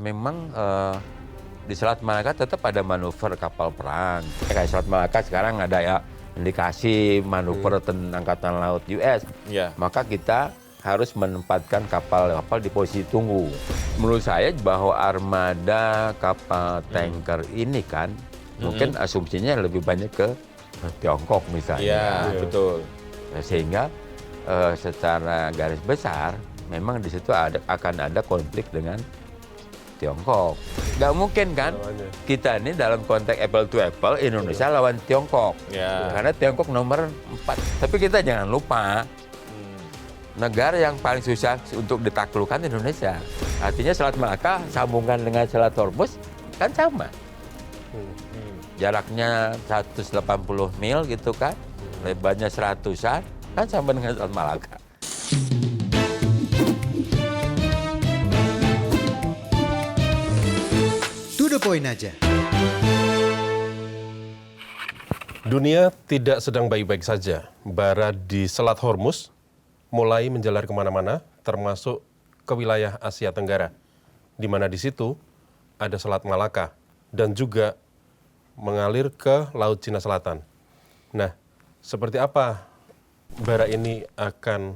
memang di Selat Malaka tetap ada manuver kapal perang. Kayak Selat Malaka sekarang ada ya indikasi manuver Angkatan Laut US. Ya. Maka kita harus menempatkan kapal-kapal di posisi tunggu. Menurut saya bahwa armada kapal tanker ini kan mungkin asumsinya lebih banyak ke Tiongkok misalnya. Iya, betul. Sehingga secara garis besar memang di situ akan ada konflik dengan Tiongkok. Nggak mungkin kan kita ini dalam konteks apple to apple Indonesia lawan Tiongkok. Ya. Karena Tiongkok nomor 4. Tapi kita jangan lupa negara yang paling susah untuk ditaklukkan Indonesia. Artinya Selat Malaka sambungan dengan Selat Hormuz kan sama. Jaraknya 180 mil gitu kan. Lebarnya 100-an kan sama dengan Selat Malaka. To the point aja. Dunia tidak sedang baik-baik saja. Bara di Selat Hormuz mulai menjalar kemana-mana, termasuk ke wilayah Asia Tenggara, di mana di situ ada Selat Malaka dan juga mengalir ke Laut Cina Selatan. Nah, seperti apa bara ini akan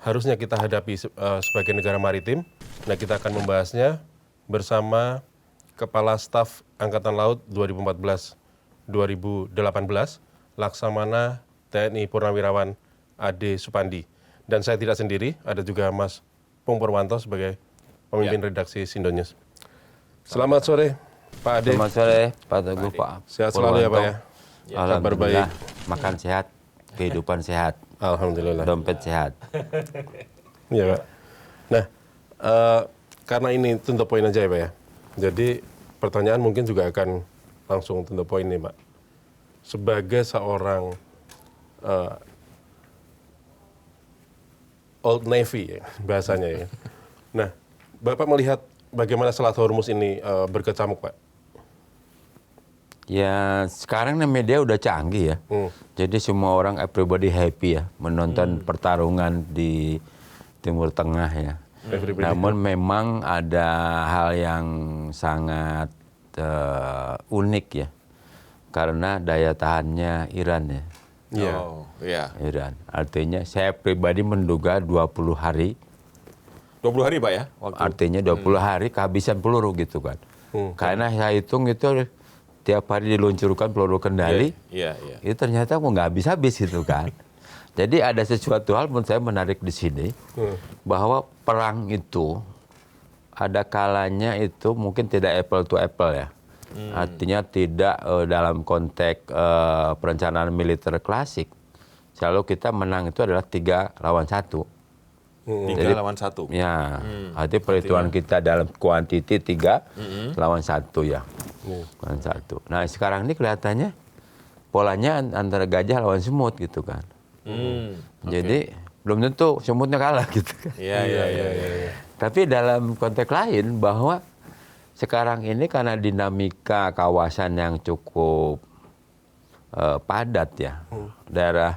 harusnya kita hadapi sebagai negara maritim? Nah, kita akan membahasnya bersama Kepala Staf Angkatan Laut 2014-2018, Laksamana TNI Purnawirawan Ade Supandi. Dan saya tidak sendiri, ada juga Mas Pung Purwanto sebagai pemimpin redaksi Sindonews. Selamat sore, Pak Ade. Selamat sore, Pak Teguh, Pak. Sehat selalu ya, Pak ya? Kabar baik. Makan sehat, kehidupan sehat, Alhamdulillah. dompet sehat. Iya, Pak. Nah, karena ini to the point aja ya, Pak ya. Jadi pertanyaan mungkin juga akan langsung to the point nih, Pak. Sebagai seorang Old Navy ya, bahasanya ya. Nah, Bapak melihat bagaimana Selat Hormuz ini berkecamuk, Pak? Ya, sekarang nih media udah canggih ya. Jadi semua orang, everybody happy ya, menonton pertarungan di Timur Tengah ya. Namun memang ada hal yang sangat unik ya. Karena daya tahannya Iran ya. Iya. Oh, iya. Iran. Artinya saya pribadi menduga 20 hari. 20 hari, Pak ya? Artinya 20 hari kehabisan peluru gitu kan. Karena saya hitung itu tiap hari diluncurkan peluru kendali. Iya. Itu ternyata kok nggak habis-habis gitu kan. Jadi ada sesuatu hal menurut saya menarik di sini. Bahwa perang itu ada kalanya itu mungkin tidak apple to apple ya. Artinya tidak dalam konteks perencanaan militer klasik. Selalu kita menang itu adalah 3 lawan 1. 3 lawan 1. Ya, artinya perhitungan kita dalam kuantiti 3 lawan 1 ya. Lawan 1. Nah sekarang ini kelihatannya polanya antara gajah lawan semut gitu kan. Jadi belum tentu semutnya kalah gitu kan. Iya. Tapi dalam konteks lain bahwa sekarang ini karena dinamika kawasan yang cukup padat ya. Daerah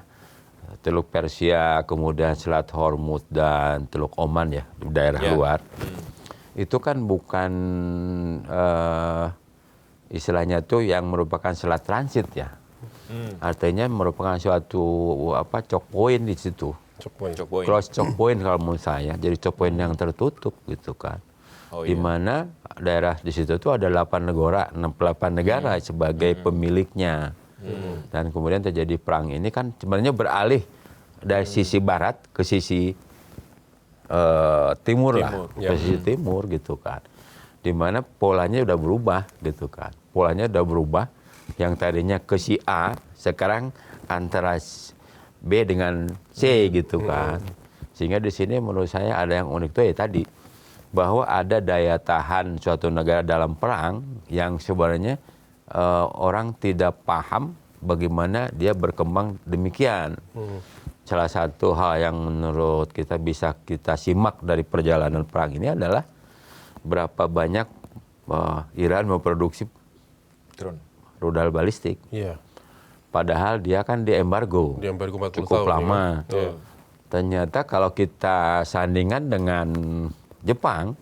Teluk Persia, kemudian Selat Hormuz dan Teluk Oman ya, di daerah luar. Itu kan bukan istilahnya tuh yang merupakan selat transit ya. Artinya merupakan suatu choke point di situ. Choke point. Cross choke point kalau menurut saya, jadi choke point yang tertutup gitu kan. Di mana daerah di situ tuh ada 8 negara sebagai pemiliknya. Dan kemudian terjadi perang ini kan sebenarnya beralih dari sisi barat ke sisi timur lah, ke sisi timur gitu kan. Di mana polanya udah berubah gitu kan. Polanya udah berubah, yang tadinya ke si A sekarang antara B dengan C gitu kan. Sehingga di sini menurut saya ada yang unik tuh ya tadi, bahwa ada daya tahan suatu negara dalam perang yang sebenarnya orang tidak paham bagaimana dia berkembang demikian. Salah satu hal yang menurut kita bisa kita simak dari perjalanan perang ini adalah berapa banyak Iran memproduksi Drone. rudal balistik. Iya. Padahal dia kan diembargo. Diembargo 40 cukup tahun, lama. ya. Ternyata kalau kita sandingan dengan Jepang,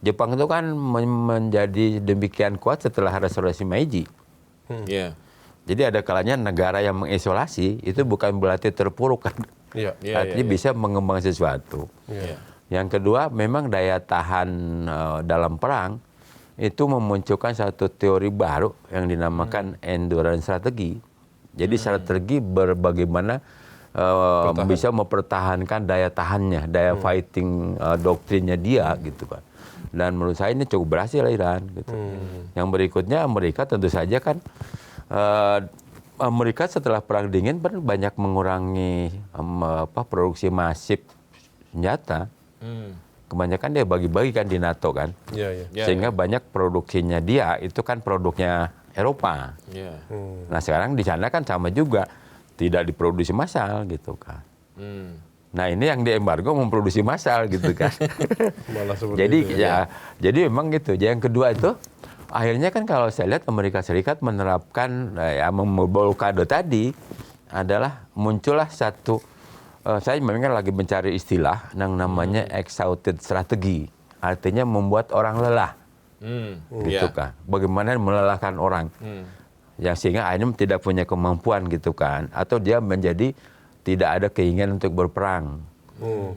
Jepang itu kan menjadi demikian kuat setelah restorasi Meiji. Iya. Jadi ada kalanya negara yang mengisolasi itu bukan berarti terpuruk kan. Iya. Artinya bisa mengembang sesuatu. Iya. Yang kedua, memang daya tahan dalam perang itu memunculkan satu teori baru yang dinamakan endurance strategi. Jadi strategi bagaimana bisa mempertahankan daya tahannya, daya fighting doktrinnya dia gitu kan. Dan menurut saya ini cukup berhasil Iran gitu. Yang berikutnya Amerika tentu saja kan Amerika setelah perang dingin banyak mengurangi produksi masif senjata. Kebanyakan dia bagi-bagi kan di NATO kan. Iya. Sehingga banyak produksinya dia itu kan produknya Eropa. Iya. Nah sekarang di sana kan sama juga tidak diproduksi massal gitu kan. Nah ini yang diembargo memproduksi massal gitu kan. Malah seperti Jadi itu, jadi memang gitu. Yang kedua itu akhirnya kan kalau saya lihat Amerika Serikat menerapkan memblokade tadi adalah muncullah satu saya memang lagi mencari istilah yang namanya exhausted strategi. Artinya membuat orang lelah. Gitu kan. Bagaimana melelahkan orang. Yang sehingga akhirnya tidak punya kemampuan gitu kan. Atau dia menjadi tidak ada keinginan untuk berperang.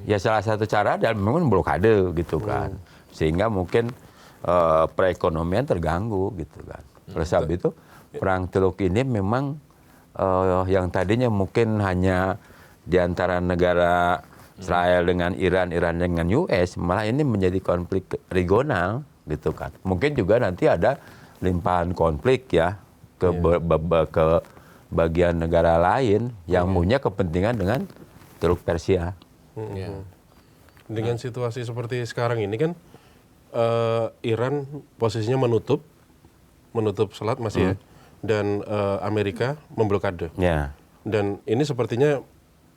Ya salah satu cara dan memang blokade gitu kan. Sehingga mungkin perekonomian terganggu gitu kan. Oleh sebab itu perang Teluk ini memang yang tadinya mungkin hanya di antara negara Israel dengan Iran, Iran dengan US, malah ini menjadi konflik regional gitu kan. Mungkin juga nanti ada limpahan konflik ya ke bagian negara lain yang punya kepentingan dengan Teluk Persia. Dengan situasi seperti sekarang ini kan Iran posisinya menutup selat masih ya, dan Amerika memblokade. Ya. Dan ini sepertinya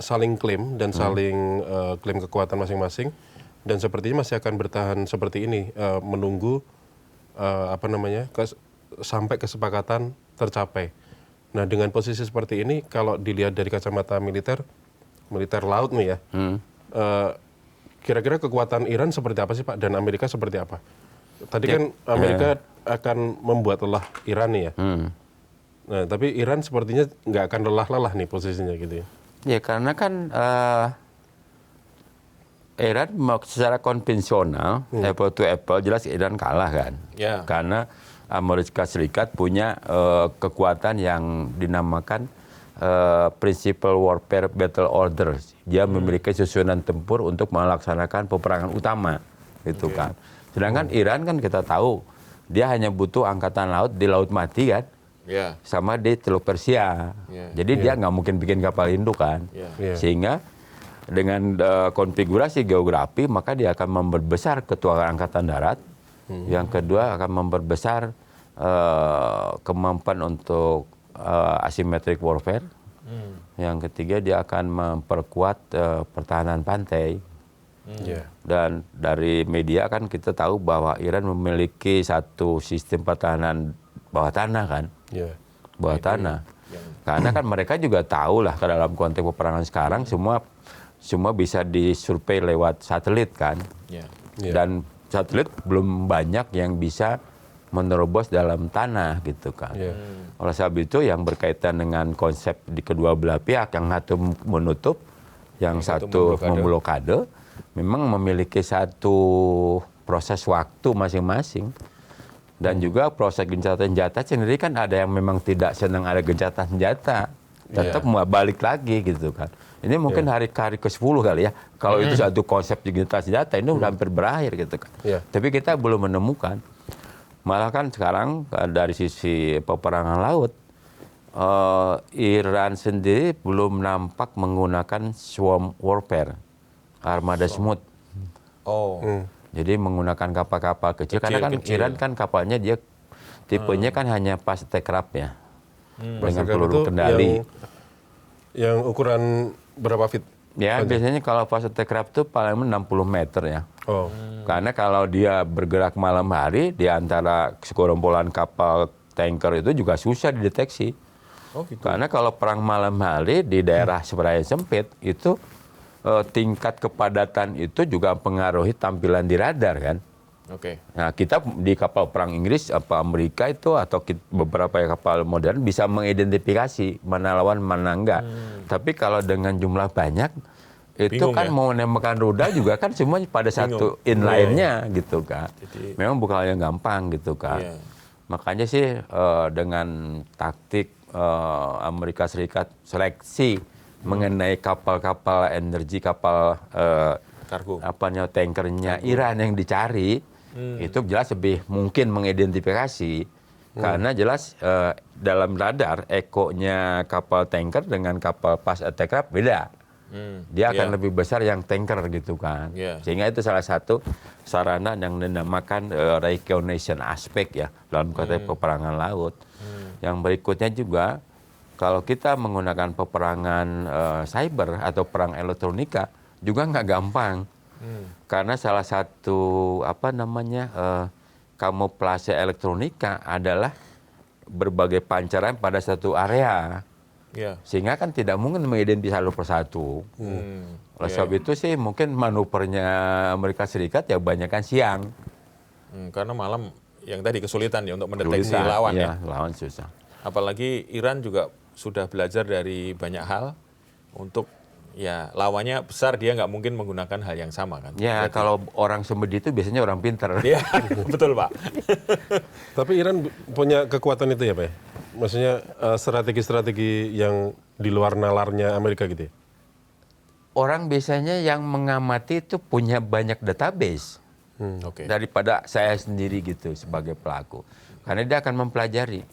saling klaim dan saling klaim kekuatan masing-masing, dan sepertinya masih akan bertahan seperti ini menunggu sampai kesepakatan tercapai. Nah dengan posisi seperti ini kalau dilihat dari kacamata militer laut nih ya, kira-kira kekuatan Iran seperti apa sih Pak, dan Amerika seperti apa? Tadi kan Amerika akan membuat lelah Iran nih ya. Nah tapi Iran sepertinya nggak akan lelah-lelah nih posisinya gitu ya. Ya karena kan Iran secara konvensional apple to apple jelas Iran kalah kan. Ya. Karena Amerika Serikat punya kekuatan yang dinamakan principal warfare battle order. Dia memiliki susunan tempur untuk melaksanakan peperangan utama, gitu kan. Sedangkan Iran kan kita tahu dia hanya butuh angkatan laut di laut mati kan, sama di Teluk Persia. Jadi dia nggak mungkin bikin kapal induk kan. Sehingga dengan konfigurasi geografi maka dia akan memperbesar ketua angkatan darat. Yang kedua akan memperbesar kemampuan untuk asymmetric warfare. Yang ketiga dia akan memperkuat pertahanan pantai. Dan dari media kan kita tahu bahwa Iran memiliki satu sistem pertahanan bawah tanah kan. Bawah tanah. Karena kan mereka juga tahu lah dalam konteks peperangan sekarang semua bisa disurvei lewat satelit kan. Dan satelit belum banyak yang bisa menerobos dalam tanah gitu kan. Oleh sebab itu yang berkaitan dengan konsep di kedua belah pihak, yang satu menutup, yang satu memblokade, memang memiliki satu proses waktu masing-masing. Dan juga proses gencatan senjata sendiri kan ada yang memang tidak senang ada gencatan senjata. Tetap mau balik lagi gitu kan. Ini mungkin hari ke-10 kali ya. Kalau itu satu konsep gencatan senjata ini udah hampir berakhir gitu kan. Tapi kita belum menemukan. Malah kan sekarang dari sisi peperangan laut, Iran sendiri belum nampak menggunakan swarm warfare, armada semut. Jadi menggunakan kapal-kapal kecil karena kan Iran kan kapalnya dia tipenya kan hanya fast aircraft ya, dengan peluru kendali. Yang ukuran berapa feet? Ya biasanya kalau fast aircraft itu paling 60 meter ya. Karena kalau dia bergerak malam hari di antara segerombolan kapal tanker itu juga susah dideteksi. Karena kalau perang malam hari di daerah sebenarnya sempit itu tingkat kepadatan itu juga mempengaruhi tampilan di radar kan. Oke. Nah, kita di kapal perang Inggris apa Amerika itu atau beberapa kapal modern bisa mengidentifikasi mana lawan mana enggak. Tapi kalau dengan jumlah banyak itu Bingung kan ya? mau menembakkan rudal juga kan semuanya pada satu inline-nya gitu kan. Jadi- Memang bukan hal yang gampang gitu kan. Iya. Makanya sih dengan taktik Amerika Serikat seleksi mengenai kapal-kapal energi, kapal Kargo. tankernya Iran yang dicari, itu jelas lebih mungkin mengidentifikasi karena jelas dalam radar ekonya kapal tanker dengan kapal fast attack craft beda. Dia akan Iya. lebih besar yang tanker gitu kan. Iya. Sehingga itu salah satu sarana yang dinamakan reconnaissance aspect ya dalam konteks peperangan laut. Yang berikutnya juga kalau kita menggunakan peperangan cyber atau perang elektronika juga nggak gampang. Karena salah satu kamuflase elektronika adalah berbagai pancaran pada satu area. Iya. Sehingga kan tidak mungkin mengidentifikasi satu persatu. Oleh sebab itu sih mungkin manuvernya Amerika Serikat ya banyakkan siang. Karena malam yang tadi kesulitan ya untuk mendeteksi Tulisan, lawan ya. Lawan susah. Apalagi Iran juga sudah belajar dari banyak hal untuk ya lawannya besar, dia nggak mungkin menggunakan hal yang sama kan. Ya kalau orang semedi itu biasanya orang pintar. Iya, betul Pak. Tapi Iran punya kekuatan itu ya Pak ya? Maksudnya strategi-strategi yang di luar nalarnya Amerika gitu ya? Orang biasanya yang mengamati itu punya banyak database Oke. daripada saya sendiri gitu sebagai pelaku. Karena dia akan mempelajari.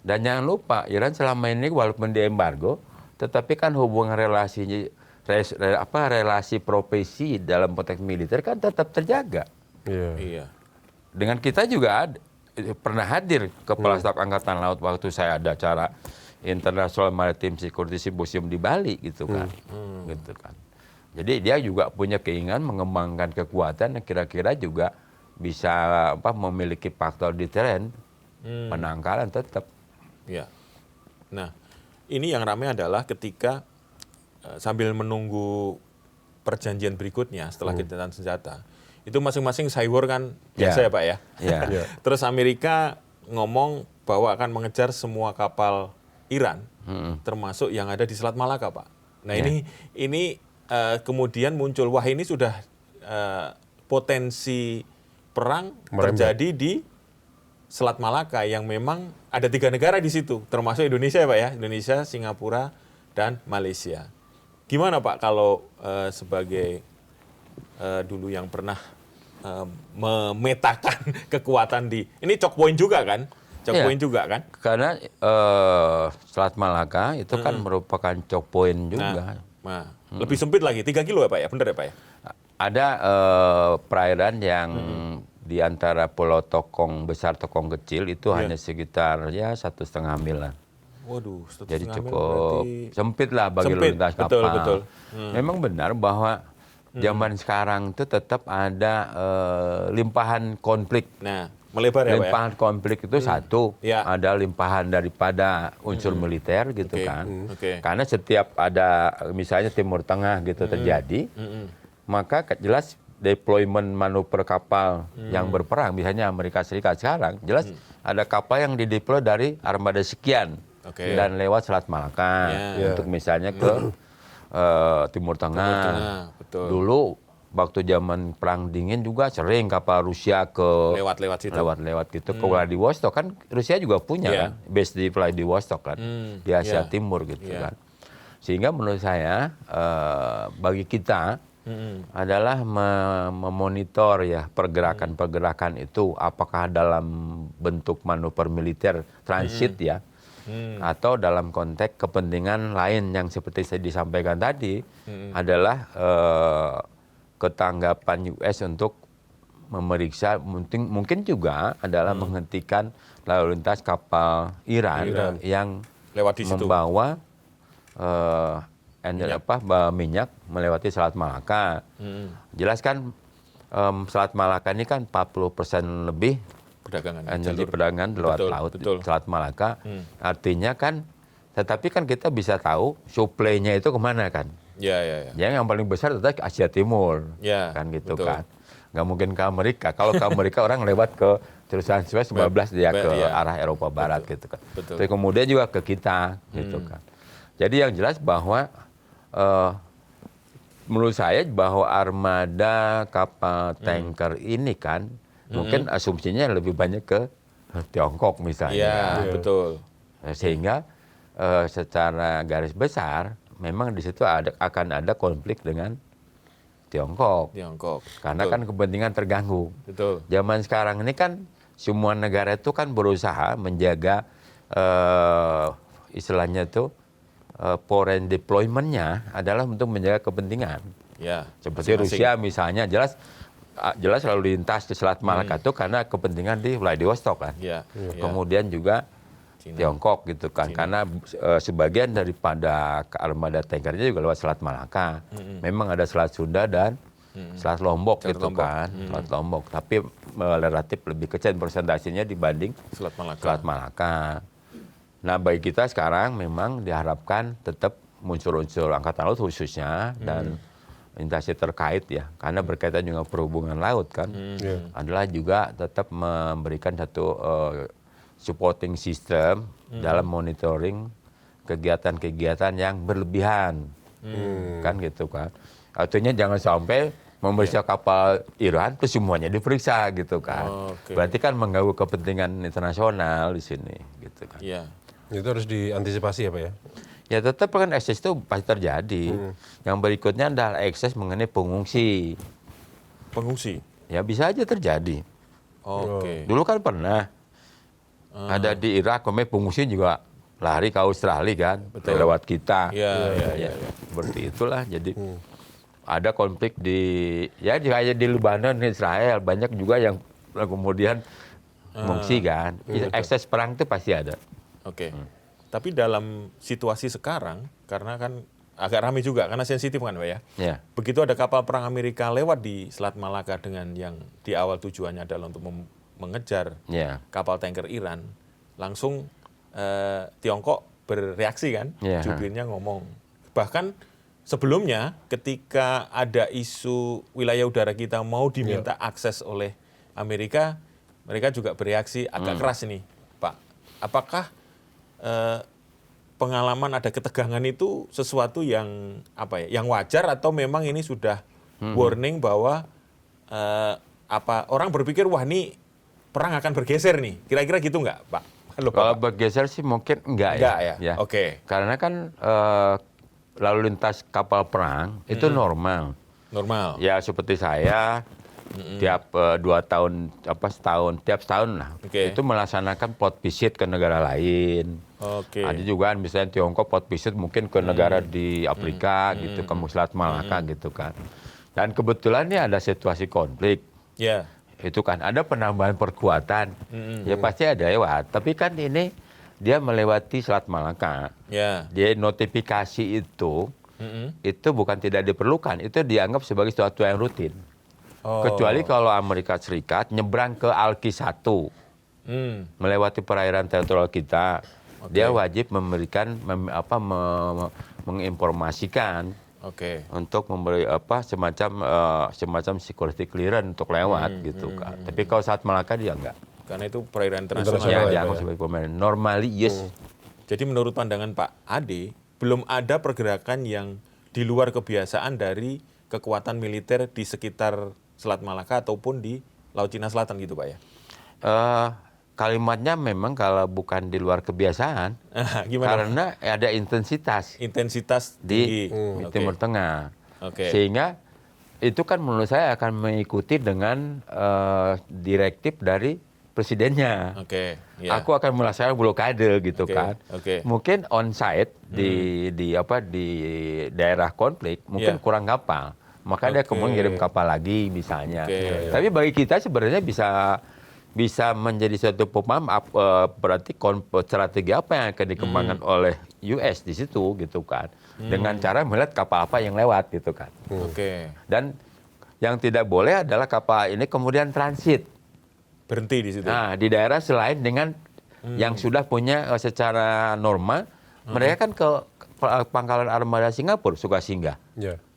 Dan jangan lupa Iran selama ini walaupun di embargo, tetapi kan hubungan relasi profesi dalam konteks militer kan tetap terjaga. Iya. Dengan kita juga pernah hadir Kepala Staf Angkatan Laut waktu saya ada acara International Maritime Security Symposium di Bali gitu kan. Gitu kan. Jadi dia juga punya keinginan mengembangkan kekuatan yang kira-kira juga bisa memiliki faktor deteren, penangkalan tetap. Ya. Nah, ini yang ramai adalah ketika sambil menunggu perjanjian berikutnya setelah gencatan senjata, itu masing-masing cyber kan biasa ya Pak ya. Ya. Terus Amerika ngomong bahwa akan mengejar semua kapal Iran, termasuk yang ada di Selat Malaka Pak. Nah ini kemudian muncul, wah ini sudah potensi perang terjadi di Selat Malaka yang memang ada 3 negara di situ, termasuk Indonesia ya Pak ya, Indonesia, Singapura, dan Malaysia. Gimana Pak kalau sebagai dulu yang pernah memetakan kekuatan di, ini choke point juga kan? Choke point juga kan? Karena Selat Malaka itu kan merupakan choke point juga. Nah, lebih sempit lagi, 3 kilo ya Pak ya, benar ya Pak ya? Ada perairan yang di antara Pulau Tokong besar, Tokong kecil itu hanya sekitar ya 1,5 mil lah. Waduh, Jadi 1,5 mil cukup berarti sempit lah bagi sempit, lintas kapal. betul. Memang benar bahwa zaman sekarang itu tetap ada limpahan konflik. Nah, melebar ya Pak ya? Limpahan konflik itu satu, Ya. ada limpahan daripada unsur militer gitu Oke, kan. oke. Karena setiap ada misalnya Timur Tengah gitu terjadi, maka jelas deployment manuver kapal yang berperang, misalnya Amerika Serikat sekarang, jelas ada kapal yang dideploy dari armada sekian Oke. dan lewat Selat Malaka untuk misalnya ke Timur Tengah. Betul. Dulu waktu zaman perang dingin juga sering kapal Rusia ke Lewat situ. lewat gitu ke Vladivostok kan, Rusia juga punya kan base di Vladivostok kan di Asia Timur gitu kan. Sehingga menurut saya bagi kita adalah memonitor ya pergerakan itu apakah dalam bentuk manuver militer transit ya atau dalam konteks kepentingan lain yang seperti saya disampaikan tadi adalah ketanggapan US untuk memeriksa mungkin juga adalah menghentikan lalu lintas kapal Iran yang Lewat di situ. membawa minyak melewati Selat Malaka. Jelas kan Selat Malaka ini kan 40% lebih Perdagangan. energi perdagangan lewat Betul, laut betul. Selat Malaka. Artinya kan, tetapi kan kita bisa tahu suplainya itu kemana kan. Ya. Yang paling besar tetap Asia Timur, Ya, kan gitu betul. kan. nggak mungkin ke Amerika. Kalau ke Amerika orang lewat ke terusan Suez 12 dia ke iya. arah Eropa Barat gitu kan. Betul. Tapi kemudian juga ke kita gitu kan. Jadi yang jelas bahwa menurut saya bahwa armada kapal tanker ini kan mungkin asumsinya lebih banyak ke Tiongkok misalnya. Iya, kan. betul. Sehingga secara garis besar memang di situ akan ada konflik dengan Tiongkok. Karena Betul. kan kepentingan terganggu. Betul. Zaman sekarang ini kan semua negara itu kan berusaha menjaga istilahnya itu foreign deployment-nya adalah untuk menjaga kepentingan. Ya. Seperti masing-masing. Rusia misalnya jelas lalu lintas ke Selat Malaka itu karena kepentingan di Vladivostok kan. Ya. Ya. Kemudian juga Cina. Tiongkok gitu kan, karena sebagian daripada armada tankernya juga lewat Selat Malaka. Memang ada Selat Sunda dan Selat Lombok Selat gitu Lombok. kan, Selat Lombok. Tapi relatif lebih kecil persentasenya dibanding Selat Malaka. Selat Malaka. Nah bagi kita sekarang memang diharapkan tetap unsur-unsur Angkatan Laut khususnya dan instansi terkait ya, karena berkaitan dengan perhubungan laut kan, adalah juga tetap memberikan satu supporting system dalam monitoring kegiatan-kegiatan yang berlebihan, kan gitu kan. Artinya jangan sampai memeriksa kapal Iran terus semuanya diperiksa gitu kan. Oke. Berarti kan mengganggu kepentingan internasional di sini gitu kan. Iya. Itu harus diantisipasi ya Pak ya? Ya tetap kan ekses itu pasti terjadi. Yang berikutnya adalah ekses mengenai pengungsi. Pengungsi. Ya bisa aja terjadi. Oke. Dulu kan pernah ada di Irak, kemudian pengungsi juga lari ke Australia kan, lewat kita. Iya. Seperti itulah. Jadi ada konflik kayak di Lebanon, Israel, banyak juga yang kemudian mengungsi kan. Ekses perang itu pasti ada. Oke. Tapi dalam situasi sekarang, karena kan agak ramai juga, karena sensitif kan Pak ya. Ya. Begitu ada kapal perang Amerika lewat di Selat Malaka dengan yang di awal tujuannya adalah untuk mengejar Ya. kapal tanker Iran, langsung Tiongkok bereaksi kan, Ya. jubirnya ngomong. Bahkan sebelumnya ketika ada isu wilayah udara kita mau diminta akses oleh Amerika, mereka juga bereaksi agak keras ini, Pak. Apakah pengalaman ada ketegangan itu sesuatu yang yang wajar atau memang ini sudah warning bahwa orang berpikir wah ini perang akan bergeser nih, kira-kira gitu nggak Pak? Halo, Kalau Pak. bergeser sih mungkin enggak ya. Oke. Karena kan lalu lintas kapal perang itu normal. Ya seperti saya tiap 2 tahun tiap setahun lah itu melaksanakan port visit ke negara lain. Ada juga misalnya Tiongkok port visit mungkin ke negara di Afrika gitu, ke Selat Malaka gitu kan. Dan kebetulan ini ada situasi konflik. Ya. Itu kan ada penambahan perkuatan. Ya pasti ada lewat. Tapi kan ini dia melewati Selat Malaka. Ya. Dia notifikasi itu bukan tidak diperlukan, itu dianggap sebagai sesuatu yang rutin. Kecuali kalau Amerika Serikat nyebrang ke Alki 1, melewati perairan teritorial kita, dia wajib memberikan menginformasikan untuk memberi semacam security clearance untuk lewat gitu kan. Tapi kalau Selat Malaka dia enggak. Karena itu perairan internasional. Ya, dianggap sebagai pemain. Normally yes. Jadi menurut pandangan Pak Ade, belum ada pergerakan yang di luar kebiasaan dari kekuatan militer di sekitar Selat Malaka ataupun di Laut Cina Selatan gitu Pak ya? Kalimatnya memang kalau bukan di luar kebiasaan, gimana? karena ada intensitas tinggi. di Timur Tengah. Oke. Sehingga itu kan menurut saya akan mengikuti dengan direktif dari presidennya. Oke. Ya. Aku akan melaksanakan blokade gitu kan. Oke. Mungkin on site di daerah konflik mungkin kurang kapal. Maka dia kemudian ngirim kapal lagi misalnya. Tapi bagi kita sebenarnya bisa menjadi suatu pemahaman berarti strategi apa yang akan dikembangkan oleh US di situ gitu kan. Dengan cara melihat kapal apa yang lewat gitu kan. Dan yang tidak boleh adalah kapal ini kemudian transit. Berhenti di situ. Nah, di daerah selain dengan yang sudah punya secara normal, mereka kan ke pangkalan armada Singapura suka singgah.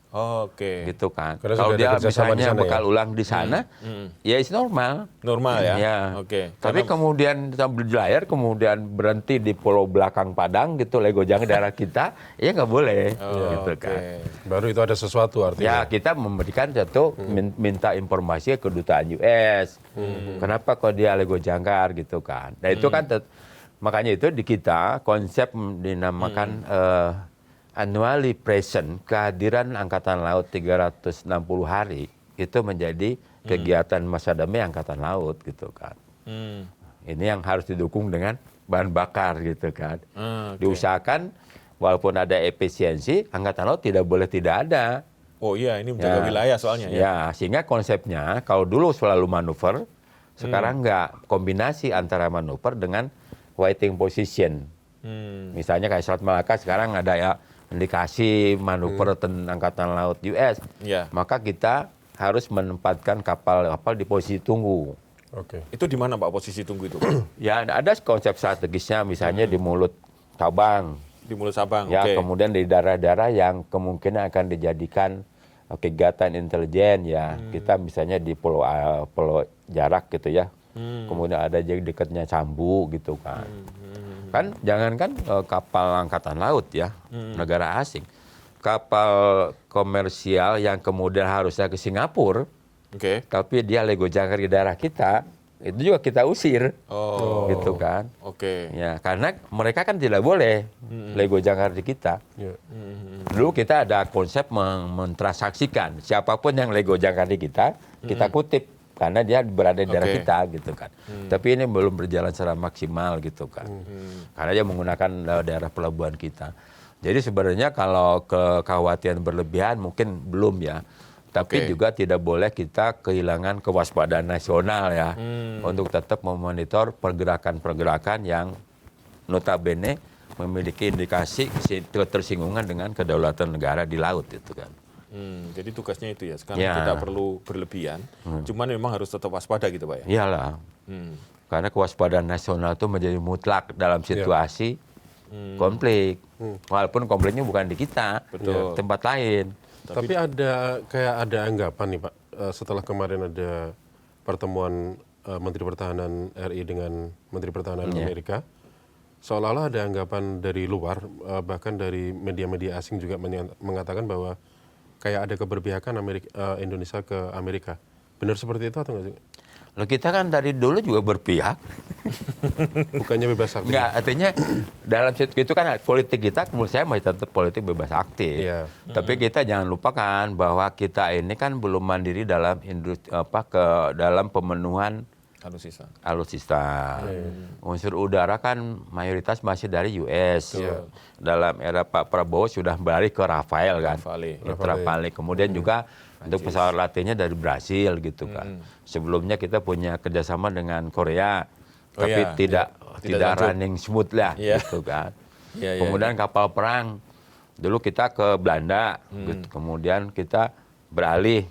Oke. gitu kan. Karena Kalau sudah ada dia kerjasama di misalnya sana bekal ya? ulang di sana, ya it's normal. Normal ya? Ya. Oke. Tapi kemudian sambil berlayar, kemudian berhenti di pulau belakang Padang gitu, Lego Jangkar daerah kita, ya nggak boleh, gitu Oke. kan. Baru itu ada sesuatu Ya artinya. kita memberikan satu minta informasi ke kedutaan US. Kenapa kok dia Lego Jangkar gitu kan? Nah itu kan makanya itu di kita konsep dinamakan annually present, kehadiran Angkatan Laut 360 hari itu menjadi kegiatan masa damai Angkatan Laut gitu kan. Hmm. Ini yang harus didukung dengan bahan bakar gitu kan. Oke. Diusahakan walaupun ada efisiensi, Angkatan Laut tidak boleh tidak ada. Oh iya, ini menjaga wilayah soalnya ya. Ya, sehingga konsepnya kalau dulu selalu manuver, sekarang enggak, kombinasi antara manuver dengan waiting position. Misalnya kayak Selat Malaka sekarang ada ya indikasi manuver Angkatan Laut US. Iya. Maka kita harus menempatkan kapal-kapal di posisi tunggu. Oke. Itu di mana Pak posisi tunggu itu? Ya ada konsep strategisnya misalnya di mulut Sabang. Di Mulut Sabang. Ya, Oke. kemudian di daerah-daerah yang kemungkinan akan dijadikan kegiatan intelijen ya. Kita misalnya di pulau Jarak gitu ya. Kemudian ada di dekatnya Cambu gitu kan. Kan jangankan kapal angkatan laut ya, negara asing. Kapal komersial yang kemudian harusnya ke Singapura, Oke. tapi dia Lego Jangkar di daerah kita, itu juga kita usir. Oh. Gitu kan. Oke. Ya, karena mereka kan tidak boleh Lego Jangkar di kita. Ya. Dulu kita ada konsep mentransaksikan siapapun yang Lego Jangkar di kita kutip karena dia berada di daerah Oke. kita gitu kan. Tapi ini belum berjalan secara maksimal gitu kan. Karena dia menggunakan daerah pelabuhan kita. Jadi sebenarnya kalau kekhawatiran berlebihan mungkin belum ya. Tapi Oke. juga tidak boleh kita kehilangan kewaspadaan nasional ya. Untuk tetap memonitor pergerakan-pergerakan yang notabene memiliki indikasi ketersinggungan dengan kedaulatan negara di laut itu kan. Jadi tugasnya itu ya. Sekarang Ya. tidak perlu berlebihan. Cuman memang harus tetap waspada gitu Pak ya. Iyalah. Hmm. Karena kewaspadaan nasional itu menjadi mutlak dalam situasi konflik. Walaupun konfliknya bukan di kita, Betul. tempat lain. Tapi ada anggapan nih Pak, setelah kemarin ada pertemuan Menteri Pertahanan RI dengan Menteri Pertahanan Amerika, seolah-olah ada anggapan dari luar, bahkan dari media-media asing juga mengatakan bahwa kayak ada keberpihakan Indonesia ke Amerika. Benar seperti itu atau enggak sih? Loh kita kan dari dulu juga berpihak. Bukannya bebas aktif? Enggak, artinya dalam itu kan politik kita menurut saya masih tetap politik bebas aktif. Iya. Tapi kita jangan lupakan bahwa kita ini kan belum mandiri dalam dalam pemenuhan alutsista. Unsur udara kan mayoritas masih dari US. Dalam era Pak Prabowo sudah balik ke Rafael kan. Rafale. Kemudian juga untuk pesawat latihnya dari Brasil gitu kan. Sebelumnya kita punya kerjasama dengan Korea, tapi tidak running smooth lah gitu kan. Kemudian kapal perang, dulu kita ke Belanda, gitu. Kemudian kita beralih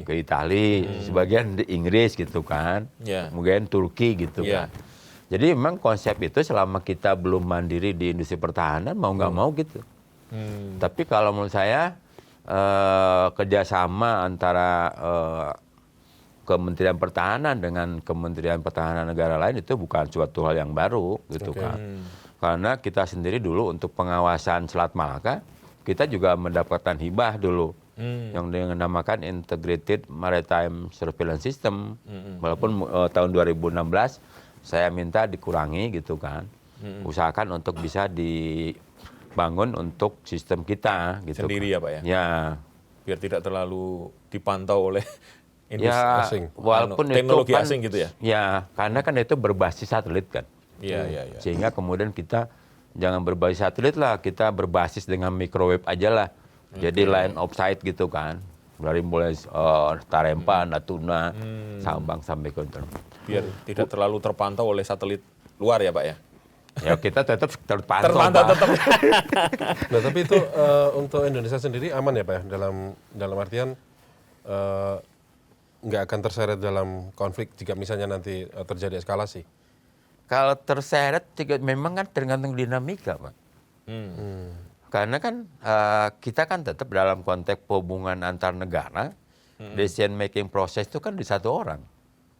ke Italia, sebagian di Inggris gitu kan, kemudian Turki gitu kan. Jadi memang konsep itu selama kita belum mandiri di industri pertahanan mau nggak mau gitu. Tapi kalau menurut saya kerjasama antara Kementerian Pertahanan dengan Kementerian Pertahanan negara lain itu bukan suatu hal yang baru gitu kan. Karena kita sendiri dulu untuk pengawasan Selat Malaka kita juga mendapatkan hibah dulu yang dinamakan Integrated Maritime Surveillance System. Walaupun tahun 2016 saya minta dikurangi gitu kan. Usahakan untuk bisa dibangun untuk sistem kita gitu. Sendiri ya Pak ya? Ya. Biar tidak terlalu dipantau oleh industri asing. Walaupun teknologi itu kan, asing gitu ya? Ya, karena kan itu berbasis satelit kan. Iya. Sehingga kemudian kita jangan berbasis satelit lah, kita berbasis dengan microwave aja lah. Jadi line of sight gitu kan. Dari mulai Tarempa, Natuna, Sabang sampai ke Biar tidak terlalu terpantau oleh satelit luar ya Pak ya? Ya kita tetap terpantau. Terpantau Pak. tetap. Nah tapi itu untuk Indonesia sendiri aman ya Pak ya? Dalam artian nggak akan terseret dalam konflik jika misalnya nanti terjadi eskalasi? Kalau terseret juga memang kan tergantung dinamika Pak. Karena kan kita kan tetap dalam konteks hubungan antar negara, decision making proses itu kan di satu orang.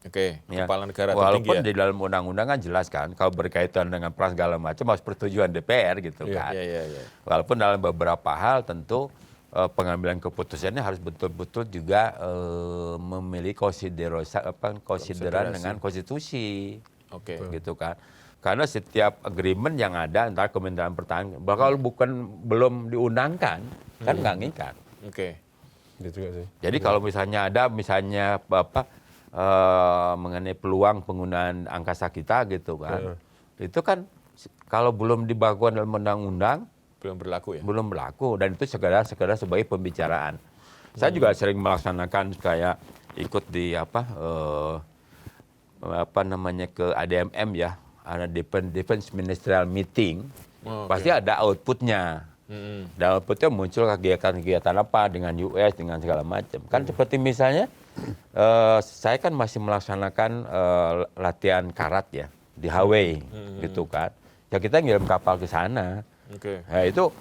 Oke, Ya. kepala negara tertinggi Walaupun ya. di dalam undang-undang kan jelas kan, kalau berkaitan dengan perang segala macam harus persetujuan DPR gitu kan. Iya. Walaupun dalam beberapa hal tentu pengambilan keputusannya harus betul-betul juga memiliki konsideran dengan konstitusi. Oke. Gitu kan. Karena setiap agreement yang ada antara Kementerian Pertahanan, bakal belum diundangkan, kan nggak ngikat. Oke. Gitu juga sih. Jadi kalau misalnya ada mengenai peluang penggunaan angkasa kita gitu kan, itu kan kalau belum dibakukan dalam undang-undang Belum berlaku ya. belum berlaku, dan itu sekedar sebagai pembicaraan. Saya juga sering melaksanakan kayak ikut di ke ADMM ya, ada Defense Ministerial Meeting, pasti ada outputnya. Dan outputnya muncul kegiatan-kegiatan apa dengan US, dengan segala macam. Kan seperti misalnya, saya kan masih melaksanakan latihan karat ya, di Hawaii gitu kan. Ya kita ngirim kapal ke sana. Oke. Nah, itu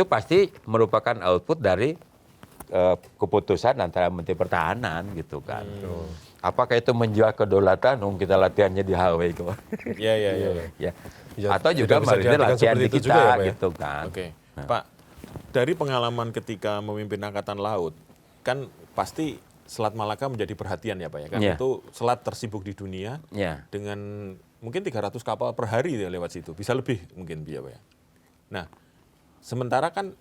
pasti merupakan output dari keputusan antara Menteri Pertahanan gitu kan. Apakah itu menjual kedaulatan? Kita latihannya di Hawaii kok. Iya. Ya. Ya, Atau juga tidak bisa marinir diartikan latihan seperti di itu kita juga ya, Pak, ya? gitu kan. Oke. Pak, dari pengalaman ketika memimpin Angkatan Laut, kan pasti Selat Malaka menjadi perhatian ya Pak ya. Karena Iya. itu selat tersibuk di dunia Ya. dengan mungkin 300 kapal per hari ya lewat situ. Bisa lebih mungkin ya Pak ya. Nah, sementara kan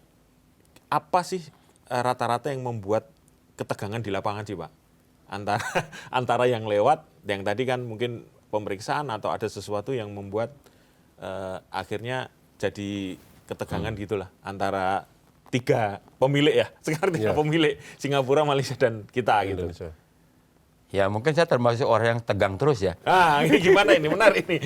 apa sih rata-rata yang membuat ketegangan di lapangan sih Pak? Antara yang lewat, yang tadi kan mungkin pemeriksaan atau ada sesuatu yang membuat akhirnya jadi ketegangan gitulah antara tiga pemilik ya, sekarang tiga pemilik Singapura, Malaysia dan kita gitu. Indonesia. Ya mungkin saya termasuk orang yang tegang terus ya. Ini gimana ini, menarik ini.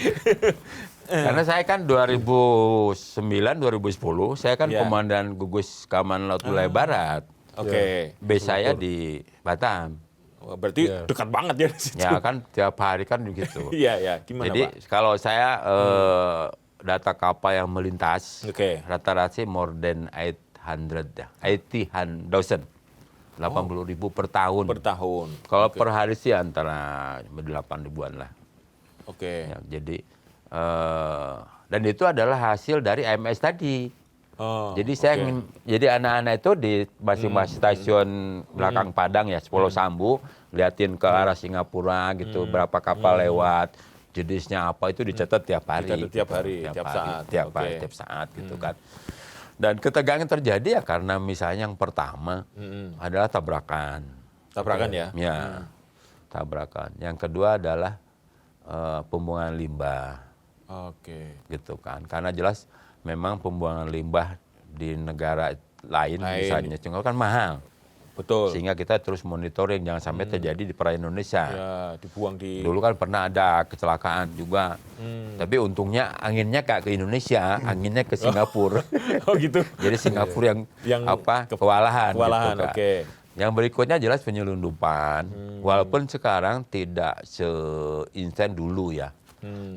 Karena saya kan 2009-2010, saya kan komandan gugus keamanan Laut Wilayah Barat. Oke. Base saya di Batam. Wah, berarti dekat banget ya di situ. Ya kan tiap hari kan begitu. Iya. Gimana Jadi Pak? kalau saya data kapal yang melintas, Oke. rata-rata sih more than 80,000 per tahun. Per tahun. Kalau per hari sih antara 8.000-an lah. Oke. Ya, jadi dan itu adalah hasil dari AMS tadi. Oh, Jadi jadi anak-anak itu di masing-masing stasiun belakang Padang ya, Pulau Sambu, liatin ke arah Singapura gitu, berapa kapal lewat, jenisnya apa itu dicatat tiap hari. Dicatat tiap hari, tiap saat. Tiap hari, Oke. tiap saat gitu kan. Dan ketegangan terjadi ya karena misalnya yang pertama adalah tabrakan. Tabrakan ya? Ya, tabrakan. Yang kedua adalah pembuangan limbah. Oke. Gitu kan, karena jelas memang pembuangan limbah di negara lain misalnya Singapura kan mahal, Betul. sehingga kita terus monitoring jangan sampai terjadi di perairan Indonesia. Ya, dibuang di... Dulu kan pernah ada kecelakaan juga, tapi untungnya anginnya gak ke Indonesia, anginnya ke Singapura. Oh gitu. Jadi Singapura yang kewalahan. Kewalahan, gitu kan. oke. Yang berikutnya jelas penyelundupan, walaupun sekarang tidak seinstan dulu ya.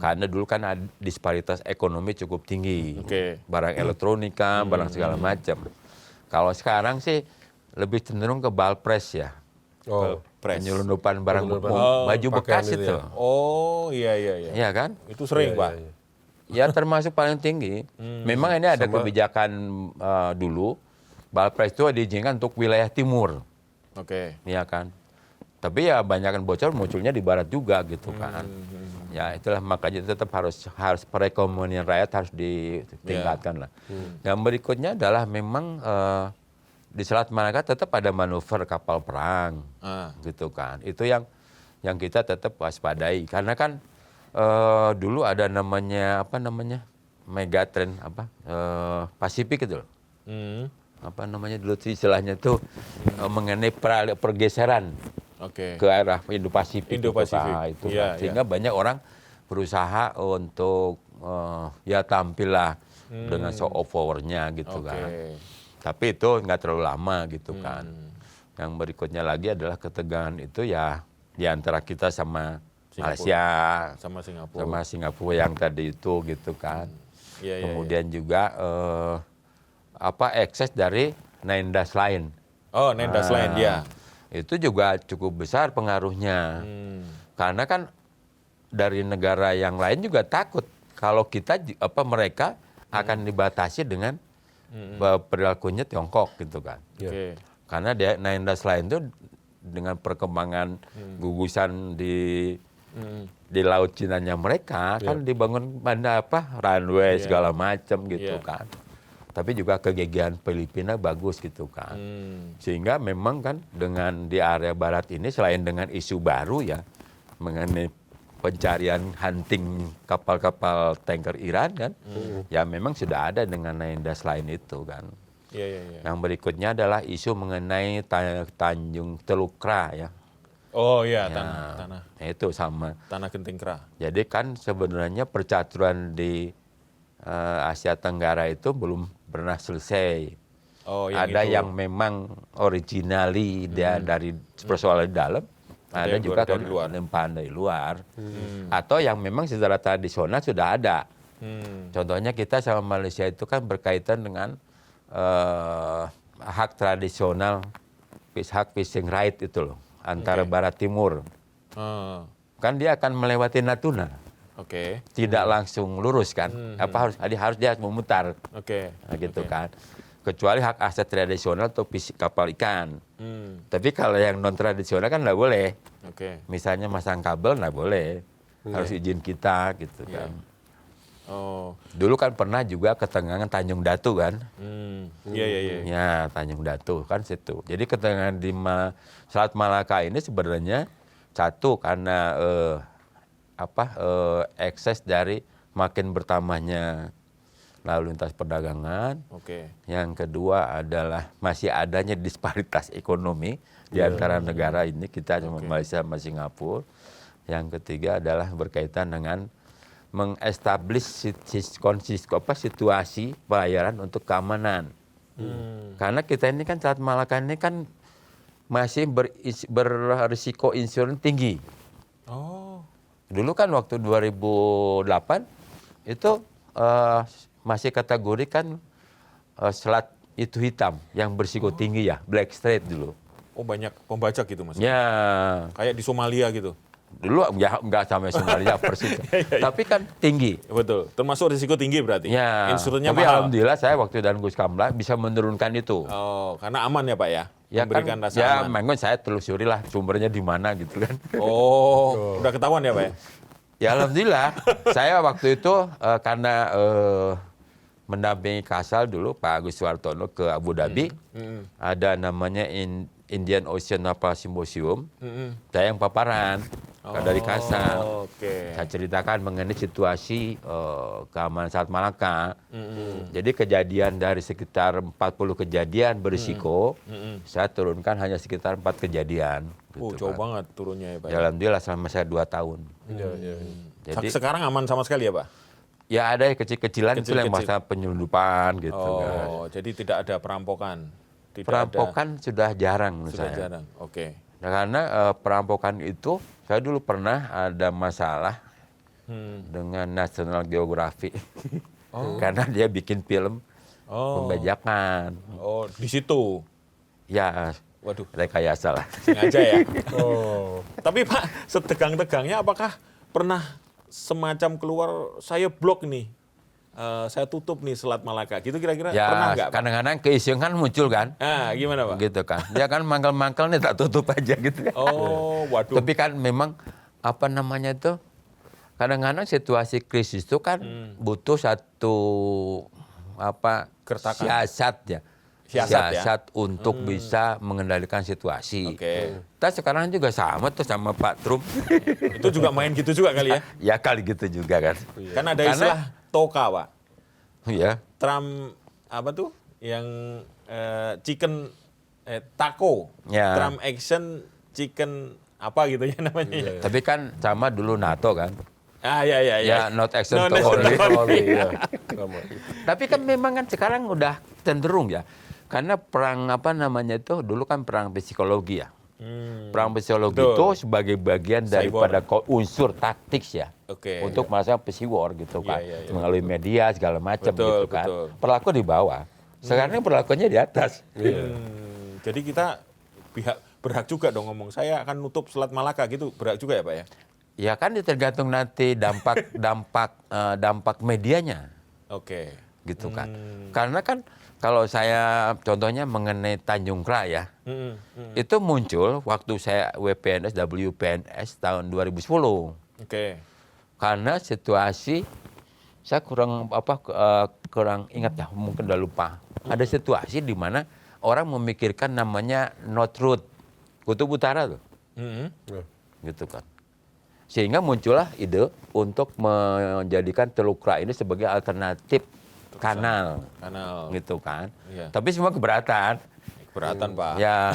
Karena dulu kan ada disparitas ekonomi cukup tinggi. Oke. Barang elektronika, barang segala macam. Kalau sekarang sih lebih cenderung ke balpres ya. Oh, Pres. Penyelundupan barang baju pakaian bekas itu itu. ya. Oh, iya. Iya kan? Itu sering, Pak. Ya termasuk paling tinggi. Memang ini ada kebijakan dulu, balpres itu diizinkan untuk wilayah timur. Oke. Iya kan? Tapi ya banyakkan bocor munculnya di barat juga gitu kan. Ya itulah makanya tetap harus perekonomian rakyat harus ditingkatkan lah. Yang berikutnya adalah memang di Selat Malaka tetap ada manuver kapal perang gitu kan. Itu yang kita tetap waspadai karena kan dulu ada namanya megatrend Pasifik itu loh. Apa namanya dulu istilahnya tuh mengenai pergeseran Oke. ke arah Indo-Pasifik. Indo-Pasifik. Itu Iya, kan. Sehingga banyak orang berusaha untuk ya tampil lah dengan show of power-nya gitu kan. Tapi itu nggak terlalu lama gitu kan. Yang berikutnya lagi adalah ketegangan itu ya di antara kita sama Malaysia, Sama Singapura. sama Singapura yang tadi itu gitu kan. Iya. Kemudian juga ekses dari Nine Dash Line. Oh, Nine Dash Line, ya. Itu juga cukup besar pengaruhnya. Karena kan dari negara yang lain juga takut kalau mereka akan dibatasi dengan perilakunya Tiongkok gitu kan. Oke. Karena dia Nine Dash Line itu dengan perkembangan gugusan di laut Cinanya mereka kan dibangun runway segala macam gitu kan. Tapi juga kegigihan Filipina bagus gitu kan. Sehingga memang kan dengan di area barat ini selain dengan isu baru ya mengenai pencarian hunting kapal-kapal tanker Iran kan, ya memang sudah ada dengan Nine Dash Line itu kan. Yang berikutnya adalah isu mengenai Tanjung Teluk Kra ya. Oh iya, tanah. Itu sama. Tanah Genting Kra. Jadi kan sebenarnya percaturan di Asia Tenggara itu belum pernah selesai. Oh, ada yang memang originally dia dari persoalan di dalam, ada juga dari luar. limpahan dari luar. Atau yang memang secara tradisional sudah ada. Contohnya kita sama Malaysia itu kan berkaitan dengan hak tradisional, hak fishing right itu loh, antara barat timur. Kan dia akan melewati Natuna. Tidak langsung lurus kan. Harus dia memutar. Nah, gitu kan. Kecuali hak aset tradisional atau kapal ikan. Tapi kalau yang non tradisional kan nggak boleh. Misalnya masang kabel nggak boleh. Harus izin kita gitu kan. Dulu kan pernah juga ketengangan Tanjung Datu kan. Ya, Tanjung Datu kan situ. Jadi ketengangan di Selat Malaka ini sebenarnya satu karena ekses dari makin bertambahnya lalu lintas perdagangan. Yang kedua adalah masih adanya disparitas ekonomi di antara negara ini, kita sama Malaysia sama Singapura. Yang ketiga adalah berkaitan dengan mengestablish situasi pelayaran untuk keamanan. Karena kita ini kan Selat Malaka ini kan masih berisiko insurans tinggi. Dulu kan waktu 2008 itu masih kategori kan selat itu hitam yang berisiko tinggi ya, Black Strait dulu. Oh, banyak pembajak gitu maksudnya? Ya. Kayak di Somalia gitu? Dulu ya nggak sampai Somalia persis. Tapi kan tinggi. Betul, termasuk risiko tinggi berarti? Ya. Insurannya tapi mahal? Alhamdulillah saya waktu dan Gus Kamla bisa menurunkan itu. Oh, karena aman ya Pak ya? Ya memberikan kan, rasa aman. memang saya telusuri lah sumbernya di mana gitu kan. Oh, udah ketahuan ya Pak ya? Ya Alhamdulillah, saya waktu itu karena mendampingi Kasal dulu Pak Agus Suwartono ke Abu Dhabi, ada namanya Indian Ocean Naval Symposium, saya yang paparan dari Kasal. Saya ceritakan mengenai situasi keamanan Selat Malaka. Jadi kejadian dari sekitar 40 kejadian berisiko, saya turunkan hanya sekitar 4 kejadian. Gitu jauh banget turunnya ya Pak. Ya, Alhamdulillah selama saya 2 tahun. Jadi sekarang aman sama sekali ya Pak? Ya ada kecil-kecilan itu yang masalah penyelundupan gitu kan. Jadi tidak ada perampokan? Perampokan sudah jarang menurut saya. Sudah jarang, Nah, karena perampokan itu saya dulu pernah ada masalah dengan National Geographic. Karena dia bikin film pembajakan. Oh, di situ? Ya, waduh. Rekayasa lah. Sengaja ya? Tapi Pak, setegang-tegangnya apakah pernah semacam keluar, saya blok nih, saya tutup nih Selat Malaka, gitu kira-kira pernah nggak? Ya, kadang-kadang keisian kan muncul kan. Gimana Pak? Gitu kan. Dia kan mangkel-mangkel nih tak tutup aja gitu kan. Oh, waduh. Tapi kan memang apa namanya itu, kadang-kadang situasi krisis itu kan butuh satu siasat ya. Siasat untuk bisa mengendalikan situasi. Kita sekarang juga sama tuh sama Pak Trump. Itu juga main gitu juga kali ya? Ya kali gitu juga kan. Kan ada istilah toka Pak. Iya. Trump apa tuh? Yang chicken taco. Ya. Trump action chicken apa gitu ya namanya. Tapi kan sama dulu NATO kan. Ya. Ya, not action to only. Tapi kan memang kan sekarang udah cenderung ya. Karena perang apa namanya itu, dulu kan perang psikologi ya. Perang psikologi itu sebagai bagian daripada unsur taktik ya. Untuk melaksanakan psy war gitu kan. Melalui media segala macam gitu kan. Perlaku di bawah. Sekarang perlakuannya di atas. Jadi kita berhak juga dong ngomong saya akan nutup Selat Malaka gitu, berhak juga ya Pak ya? Ya kan tergantung nanti dampak medianya, Oke. gitu kan. Karena kan kalau saya contohnya mengenai Tanjung Kra ya, itu muncul waktu saya WPNS tahun 2010. Oke. Karena situasi saya kurang ingat ya, mungkin udah lupa. Ada situasi di mana orang memikirkan namanya North Road, Kutub Utara tuh, gitu kan. Sehingga muncullah ide untuk menjadikan Teluk Kra ini sebagai alternatif kanal, gitu kan. Iya. Tapi semua keberatan. Keberatan Pak. Ya,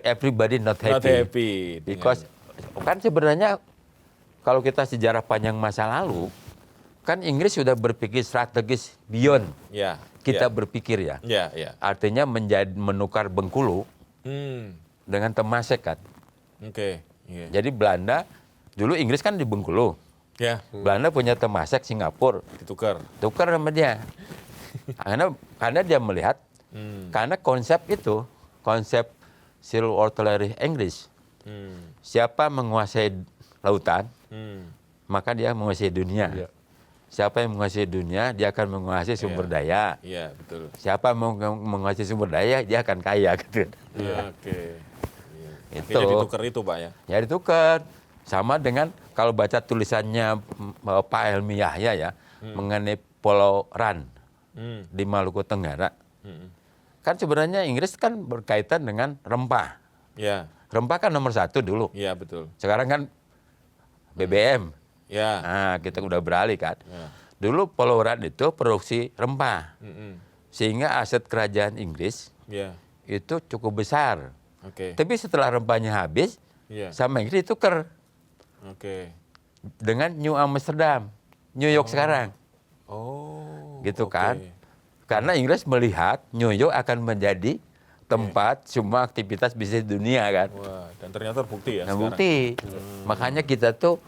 everybody not happy. Not happy. Because kan sebenarnya kalau kita sejarah panjang masa lalu, kan Inggris sudah berpikir strategis beyond Ya. kita berpikir ya. Ya, ya. Artinya menukar Bengkulu dengan Temasek kan. Oke. Iya. Jadi Belanda, dulu Inggris kan di Bengkulu. Ya, Belanda punya Temasek, Singapura. ditukar. Tukar sama dia. Karena dia melihat, karena konsep Civil Artillery Inggris, siapa menguasai lautan, maka dia menguasai dunia. Iya. Siapa yang menguasai dunia, dia akan menguasai sumber daya. Iya, betul. Siapa menguasai sumber daya, dia akan kaya gitu. Iya, oke. Iya. Itu. Akhirnya ditukar itu Pak ya. Ya ditukar. Sama dengan kalau baca tulisannya Pak Helmi Yahya ya, mengenai Pulau Ran di Maluku Tenggara. Kan sebenarnya Inggris kan berkaitan dengan rempah. Ya. Rempah kan nomor 1 dulu. Iya, betul. Sekarang kan BBM. Ya. Nah, kita udah beralih kan. Ya. Dulu Pulau Ran itu produksi rempah. Mm-mm. Sehingga aset kerajaan Inggris Ya. itu cukup besar. Oke. Tapi setelah rempahnya habis, Iya. sama Inggris ditukar Oke. dengan New Amsterdam, New York sekarang. Oh. Gitu oke. kan. Karena Inggris melihat New York akan menjadi tempat semua aktivitas bisnis dunia kan. Wah, dan ternyata terbukti ya Nah, sekarang. bukti. Makanya kita tuh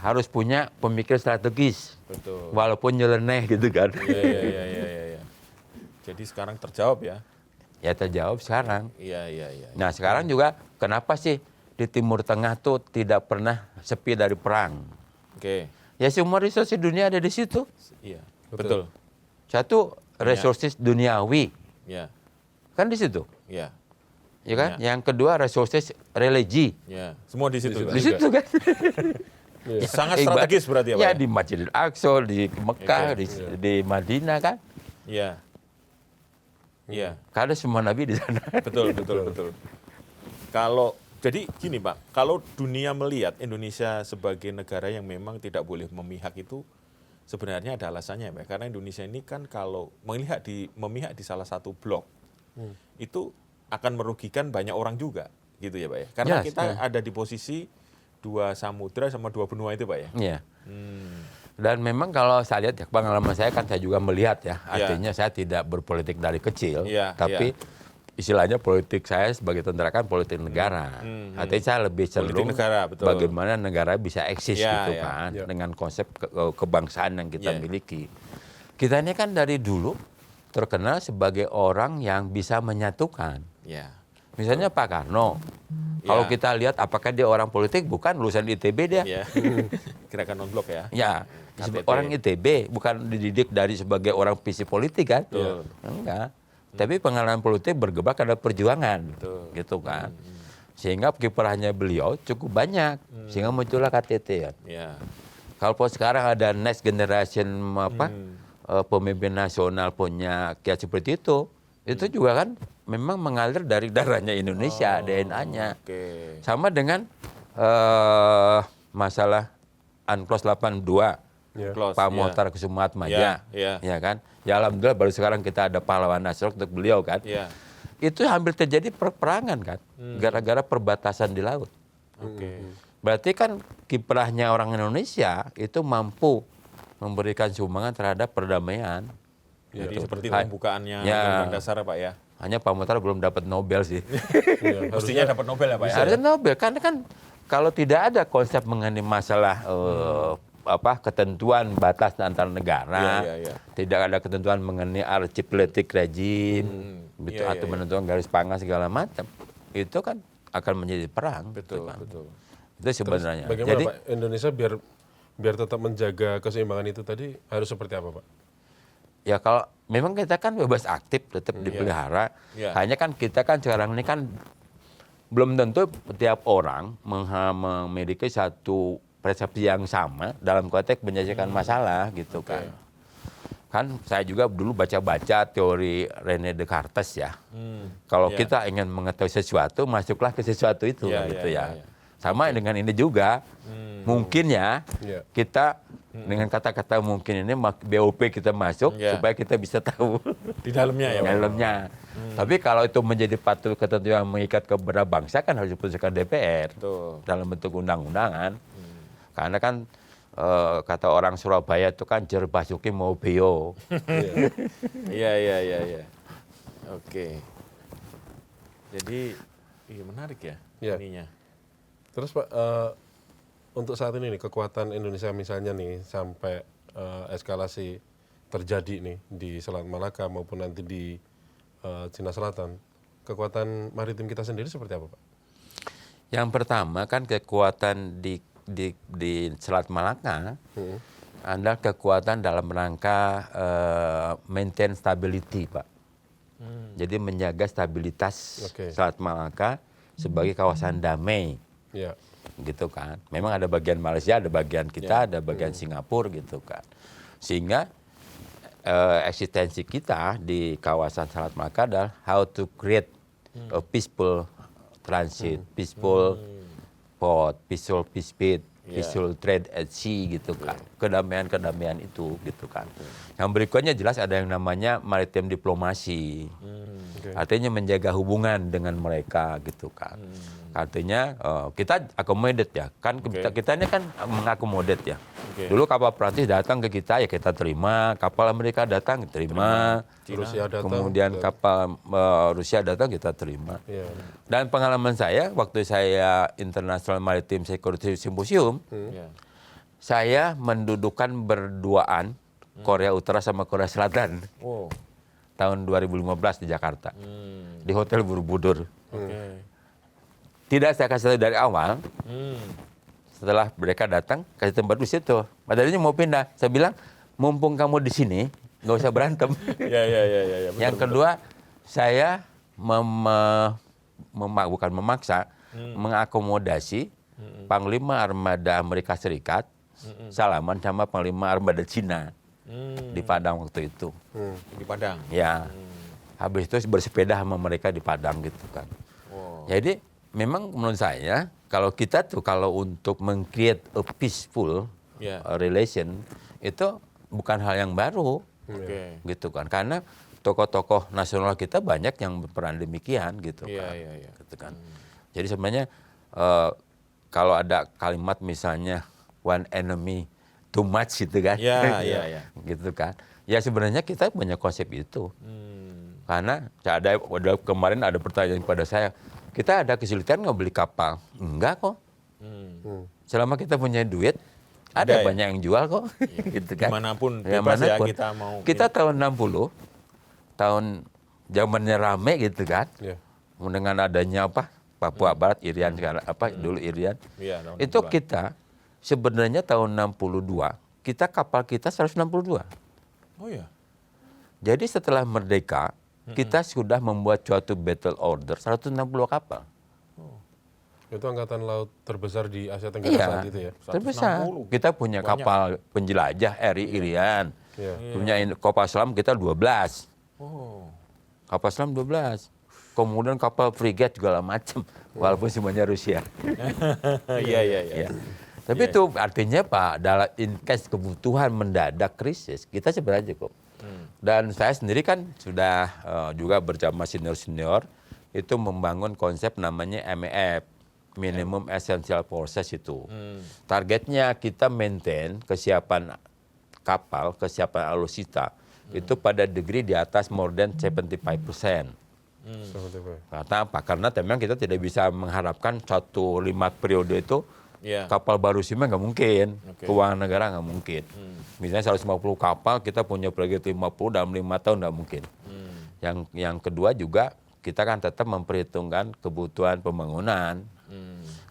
harus punya pemikir strategis. Betul. Walaupun nyeleneh gitu kan. Iya. Jadi sekarang terjawab ya. Ya terjawab sekarang. Iya. Nah sekarang juga kenapa sih di Timur Tengah tuh tidak pernah sepi dari perang? Oke. Ya semua resources dunia ada di situ. Iya. Betul. Satu resources duniawi Ya. kan di situ. Ya. Ya kan? Ya. Yang kedua resources religi. Ya. Semua di situ. Di Pak. Di situ kan. Sangat strategis berarti ya, Pak. Ya di Masjidil Aqsa, di Mekah, Oke. di Madinah kan. Iya. Iya. Karena semua nabi di sana. Betul. Kalau jadi gini Pak, kalau dunia melihat Indonesia sebagai negara yang memang tidak boleh memihak itu sebenarnya ada alasannya Pak. Karena Indonesia ini kan kalau memihak di salah satu blok itu akan merugikan banyak orang juga, gitu ya Pak ya. Karena Yes, kita yeah. ada di posisi 2 samudra sama 2 benua itu Pak ya. Iya. Dan memang kalau saya lihat ya, pengalaman saya kan saya juga melihat ya, Ya. artinya saya tidak berpolitik dari kecil, Ya, tapi istilahnya politik saya sebagai tentara kan politik negara. Artinya saya lebih cenderung negara, betul. bagaimana negara bisa eksis Ya, gitu ya. kan, Ya. dengan konsep kebangsaan yang kita Ya. miliki. Kita ini kan dari dulu terkenal sebagai orang yang bisa menyatukan. Ya. Misalnya Pak Karno, kalau Ya. kita lihat apakah dia orang politik, bukan lulusan ITB dia. Ya. Gerakan non blok ya. Ya, KTP. orang ITB bukan dididik dari sebagai orang visi politik kan? Betul. Enggak. Tapi pengalaman politik bergebrak ada perjuangan, Betul. gitu kan. Sehingga kiprahnya beliau cukup banyak, sehingga muncullah KTT ya. Ya. Kalau sekarang ada next generation pemimpin nasional punya kiat seperti itu juga kan memang mengalir dari darahnya Indonesia, DNA-nya. Oke. Sama dengan masalah UNCLOS 82. Ya. Close, Pak ya. Mohtar Kusumatmaja, Ya. kan? Ya alhamdulillah baru sekarang kita ada pahlawan nasional untuk beliau kan. Ya. Itu hampir terjadi peperangan kan, gara-gara perbatasan di laut. Oke. Berarti kan kiprahnya orang Indonesia itu mampu memberikan sumbangan terhadap perdamaian. Jadi seperti Hai. pembukaannya Ya. Undang-Undang Dasar ya, Pak ya. Hanya Pak Mohtar belum dapat Nobel sih. Ya, Mestinya dapat Nobel ya Pak ya. Harusnya Nobel karena kan kalau tidak ada konsep mengenai masalah ketentuan batas antar negara, tidak ada ketentuan mengenai archipelagic regime, gitu, atau menentukan garis pangan segala macam, itu kan akan menjadi perang. Betul, gitu kan. betul. Itu sebenarnya. Bagaimana Jadi Pak Indonesia biar tetap menjaga keseimbangan itu tadi harus seperti apa Pak? ya kalau memang kita kan bebas aktif tetap dipelihara, hanya kan kita kan sekarang ini kan belum tentu tiap orang memiliki satu persepsi yang sama dalam konteks menyelesaikan masalah gitu kan. Kan saya juga dulu baca-baca teori René Descartes ya. Kalau kita ingin mengetahui sesuatu, masuklah ke sesuatu itu gitu ya. Sama dengan ini juga. Mungkin ya kita dengan kata-kata mungkin ini BOP kita masuk supaya kita bisa tahu Di dalamnya ya, Pak? dalamnya. Tapi kalau itu menjadi patut ketentuan yang mengikat kepada bangsa kan harus diputuskan DPR dalam bentuk undang-undangan. Karena kan kata orang Surabaya itu kan jer basuki mau beo. Iya. Oke. Jadi menarik ya ininya. Terus Pak, untuk saat ini nih kekuatan Indonesia misalnya nih sampai eskalasi terjadi nih di Selat Malaka maupun nanti di Cina Selatan, kekuatan maritim kita sendiri seperti apa Pak? Yang pertama kan kekuatan di Selat Malaka adalah kekuatan dalam rangka maintain stability, Pak. Jadi menjaga stabilitas Selat Malaka sebagai kawasan damai. Gitu kan. Memang ada bagian Malaysia, ada bagian kita, ada bagian Singapura gitu kan. Sehingga eksistensi kita di kawasan Selat Malaka adalah how to create a peaceful transit, peaceful port, peaceful peaceful trade at sea gitu kan. Kedamaian itu gitu kan. Yang berikutnya jelas ada yang namanya maritim diplomasi. Artinya menjaga hubungan dengan mereka gitu kan. Artinya kita accommodate ya. Kan kita ini kan mengakomodat ya. Dulu kapal Prancis datang ke kita ya kita terima, kapal Amerika datang terima, Rusia datang, kemudian kapal Rusia datang kita terima. Dan pengalaman saya waktu saya International Maritime Security Symposium, saya mendudukan berduaan Korea Utara sama Korea Selatan tahun 2015 di Jakarta, di Hotel Borobudur. Tidak saya kasih tahu dari awal. Setelah mereka datang, kasih tempat di situ. Padahal mau pindah. Saya bilang, mumpung kamu di sini, nggak usah berantem. Yang kedua, saya bukan memaksa, mengakomodasi Panglima Armada Amerika Serikat, salaman sama Panglima Armada Cina di Padang waktu itu. Di Padang? Ya. Habis itu bersepeda sama mereka di Padang gitu kan. Jadi memang menurut saya, kalau kita tuh kalau untuk meng-create a peaceful relation, itu bukan hal yang baru. Gitu kan. Karena tokoh-tokoh nasional kita banyak yang berperan demikian gitu kan. Gitu kan. Jadi sebenarnya kalau ada kalimat misalnya one enemy too much gitu kan. Gitu kan. Ya sebenarnya kita punya konsep itu. Karena kemarin ada pertanyaan kepada saya, kita ada kesulitan nggak beli kapal? Enggak kok. Selama kita punya duit, ada banyak yang jual kok. Gitu kan. Dimanapun bebas ya kita mau. Kita tahun 60, tahun zamannya rame gitu kan. Dengan adanya Papua Barat, Irian sekarang dulu Irian. Itu kita sebenarnya tahun 62, kapal kita 162. Oh ya. Jadi setelah merdeka, kita sudah membuat suatu battle order 160 kapal. Itu angkatan laut terbesar di Asia Tenggara saat itu ya? Terbesar. Kita punya kapal penjelajah RI Irian. Punya kapal selam kita 12. Kapal selam 12. Kemudian kapal frigate segala macam. Walaupun semuanya Rusia. Tapi itu artinya dalam in case kebutuhan mendadak krisis, kita sebenarnya cukup. Dan saya sendiri kan sudah juga bersama senior-senior itu membangun konsep namanya MEF, Minimum Essential Forces itu. Targetnya kita maintain kesiapan kapal, kesiapan alutsista itu pada degree di atas more than 75%. Karena apa? Karena memang kita tidak bisa mengharapkan 5 periode itu Iya. Kapal baru Sima nggak mungkin, Oke. keuangan negara nggak mungkin. Misalnya 150 kapal, kita punya proyek 50 dalam 5 tahun nggak mungkin. Yang kedua juga kita kan tetap memperhitungkan kebutuhan pembangunan.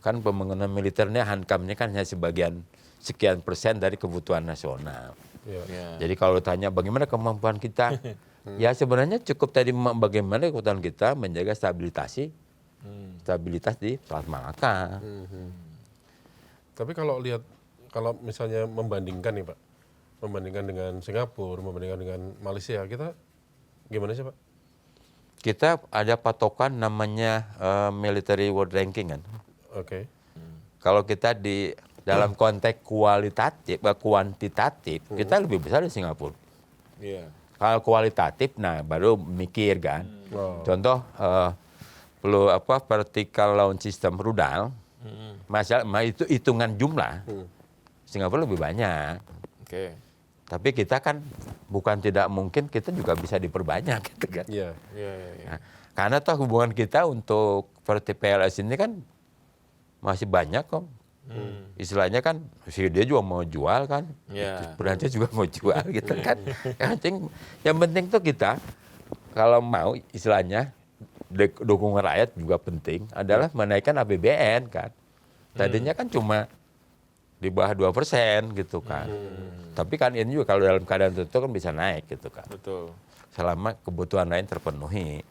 Kan pembangunan militernya hankamnya kan hanya sekian persen dari kebutuhan nasional. Ya. Jadi kalau tanya bagaimana kemampuan kita, ya sebenarnya cukup tadi bagaimana kekuatan kita menjaga stabilitas di Selat Malaka. Tapi kalau misalnya membandingkan nih Pak, membandingkan dengan Singapura, membandingkan dengan Malaysia, kita gimana sih Pak? Kita ada patokan namanya military world ranking kan. Oke. Kalau kita di dalam konteks kuantitatif, kita lebih besar dari Singapura. Iya. Kalau kualitatif, nah baru mikir kan. Contoh vertical launch system rudal, masalah itu hitungan jumlah, Singapura lebih banyak. Oke. Tapi kita kan bukan tidak mungkin, kita juga bisa diperbanyak gitu kan. Iya. Iya. Nah, karena toh hubungan kita untuk PLS ini kan masih banyak kok. Istilahnya kan dia juga mau jual kan, Iya. Perancis juga mau jual gitu kan. Yang penting tuh kita kalau mau istilahnya dukungan rakyat juga penting adalah menaikkan APBN kan. Tadinya kan cuma di bawah 2% gitu kan. Tapi kan ini juga kalau dalam keadaan tertentu kan bisa naik gitu kan. Betul. Selama kebutuhan lain terpenuhi.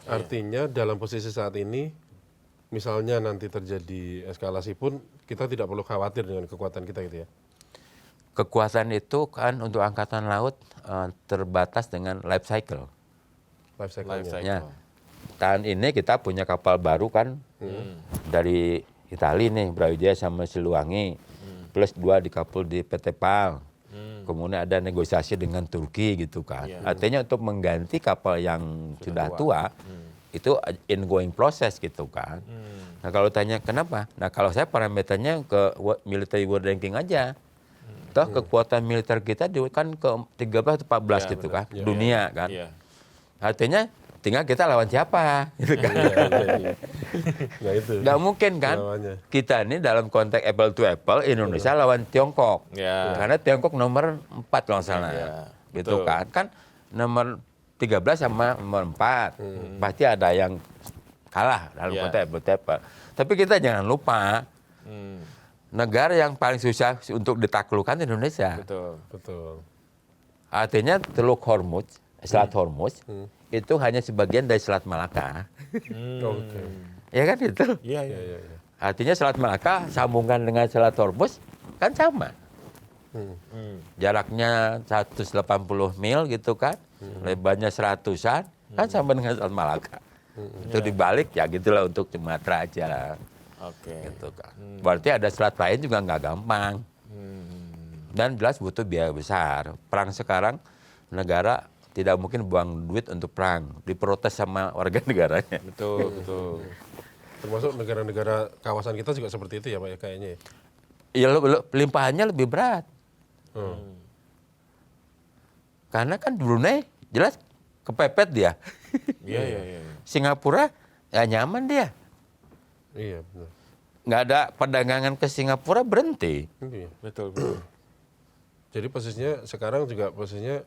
Artinya dalam posisi saat ini, misalnya nanti terjadi eskalasi pun, kita tidak perlu khawatir dengan kekuatan kita gitu ya? Kekuatan itu kan untuk angkatan laut terbatas dengan life cycle. Life Life cycle-nya. cycle. Ya. Tahun ini kita punya kapal baru kan dari Italia nih, Brawijaya sama Siliwangi, plus 2 dikapul di PT PAL. Kemudian ada negosiasi dengan Turki gitu kan. Iya. Artinya untuk mengganti kapal yang sudah tua, itu ongoing proses gitu kan. Nah kalau tanya kenapa? Nah kalau saya parameternya ke military world ranking aja. Toh kekuatan militer kita kan ke 13 atau 14 Ya, gitu benar. kan, dunia kan. Iya. Artinya tinggal kita lawan siapa gitu kan. Nah itu. Nggak mungkin kan lawannya. kita ini dalam konteks apple to apple Indonesia lawan Tiongkok. Ya. Karena Tiongkok nomor 4 kalau nggak salah. Ya, Gitu betul. kan. Kan nomor 13 sama nomor 4. Pasti ada yang kalah dalam Ya. konteks apple to apple. Tapi kita jangan lupa negara yang paling susah untuk ditaklukkan Indonesia. Betul. Betul. Artinya Teluk Hormuz, Selat Hormuz, itu hanya sebagian dari Selat Malaka. Oke. Ya kan itu. Iya, Ya, iya. ya, ya. Artinya Selat Malaka sambungan dengan Selat Hormuz kan sama. Jaraknya 180 mil gitu kan. Lebarnya 100-an, kan sama dengan Selat Malaka. Itu dibalik ya gitulah untuk Sumatera aja. Oke. Gitu kan. Berarti ada selat lain juga nggak gampang. Dan jelas butuh biaya besar. Perang sekarang negara tidak mungkin buang duit untuk perang. Diprotes sama warga negaranya. Betul, betul. Termasuk negara-negara kawasan kita juga seperti itu ya Pak ya kayaknya. Ya limpahannya lebih berat. Karena kan Brunei jelas kepepet dia. Iya, iya, iya. Singapura ya nyaman dia. Iya benar. Nggak ada perdagangan ke Singapura berhenti. Iya. Betul, betul. Jadi posisinya sekarang juga posisinya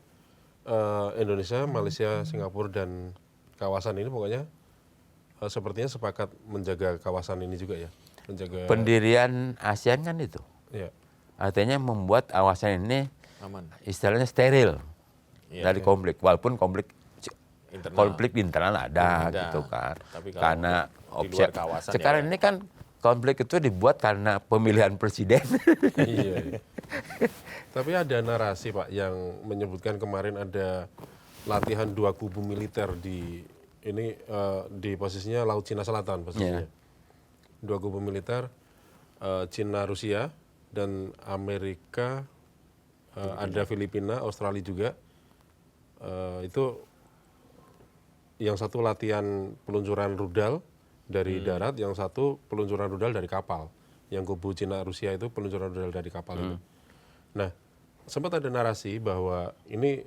Indonesia, Malaysia, Singapura dan kawasan ini pokoknya sepertinya sepakat menjaga kawasan ini juga ya, menjaga. Pendirian ASEAN kan itu. Iya. Artinya membuat kawasan ini Aman. istilahnya steril Iya, dari konflik. Walaupun konflik internal ada, Ada. gitu kan. Tapi kalau Karena di luar kawasan ya, sekarang Pak. ini kan konflik itu dibuat karena pemilihan presiden. Iya, iya. Tapi ada narasi Pak yang menyebutkan kemarin ada latihan 2 kubu militer di ini di posisinya Laut Cina Selatan posisinya. 2 kubu militer Cina Rusia dan Amerika ada Filipina, Australia juga. Itu yang satu latihan peluncuran rudal dari darat, yang satu peluncuran rudal dari kapal. Yang kubu Cina Rusia itu peluncuran rudal dari kapal itu. Nah, sempat ada narasi bahwa ini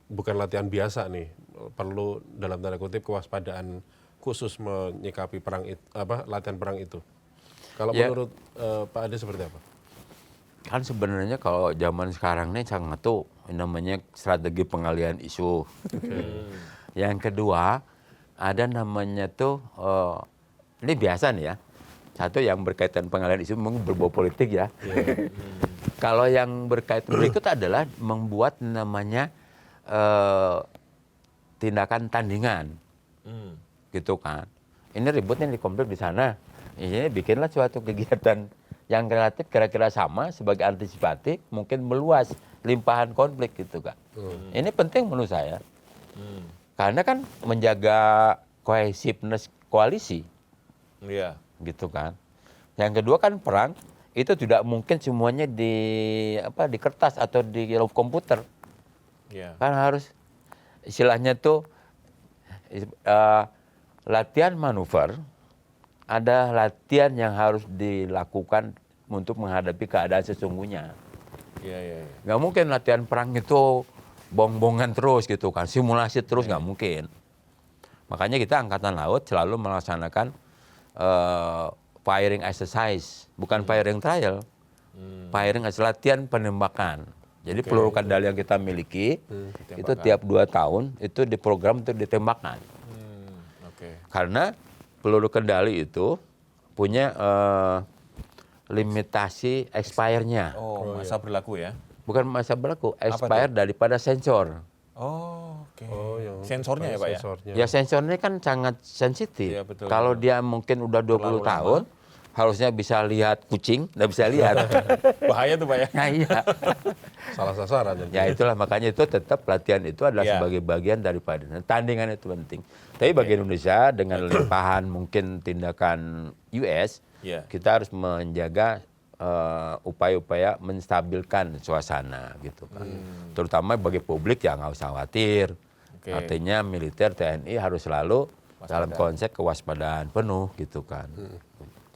bukan latihan biasa nih, perlu dalam tanda kutip kewaspadaan khusus menyikapi perang latihan perang itu. Kalau Ya. menurut Pak Ade seperti apa? Kan sebenarnya kalau zaman sekarang ini sangat tuh namanya strategi pengalihan isu. Yang kedua ada namanya tuh ini biasa nih ya. Satu yang berkaitan pengalihan isu memang berbau politik ya. Kalau yang berkaitan berikut adalah membuat namanya tindakan tandingan, gitu kan. Ini ributnya di komplek di sana. Ini bikinlah suatu kegiatan yang relatif kira-kira sama sebagai antisipatif, mungkin meluas limpahan konflik gitu kan. Ini penting menurut saya. Karena kan menjaga cohesiveness koalisi, Iya. gitu kan. Yang kedua kan perang itu tidak mungkin semuanya di kertas atau di komputer. Iya. Kan harus istilahnya tuh latihan manuver, ada latihan yang harus dilakukan untuk menghadapi keadaan sesungguhnya. Iya, iya, iya. Nggak mungkin latihan perang itu bong-bongan terus gitu kan, simulasi terus nggak mungkin. Makanya kita Angkatan Laut selalu melaksanakan firing exercise, bukan firing trial. Firing as latihan penembakan. Jadi peluru kendali yang kita miliki itu tiap 2 tahun itu diprogram untuk ditembakkan. Oke. Karena peluru kendali itu punya limitasi expire-nya. Oh, masa berlaku ya? Bukan masa berlaku, expire daripada sensor. Oh, oke. Oh, yang Sensornya ya, Pak ya? sensornya. Ya sensornya kan sangat sensitif. Iya, betul, Kalau betul. dia mungkin udah 20 Terlalu tahun, harusnya bisa lihat kucing, nggak bisa lihat. Bahaya tuh, Pak ya? Nah iya. Salah sasaran. jadi. Ya itulah makanya itu tetap latihan itu adalah Iya. sebagai bagian daripada tandingan itu penting. Tapi bagi Indonesia dengan limpahan mungkin tindakan US, Iya. kita harus menjaga upaya-upaya menstabilkan suasana gitu kan. Terutama bagi publik ya nggak usah khawatir. Oke. Artinya militer TNI harus selalu dalam konsep kewaspadaan penuh gitu kan.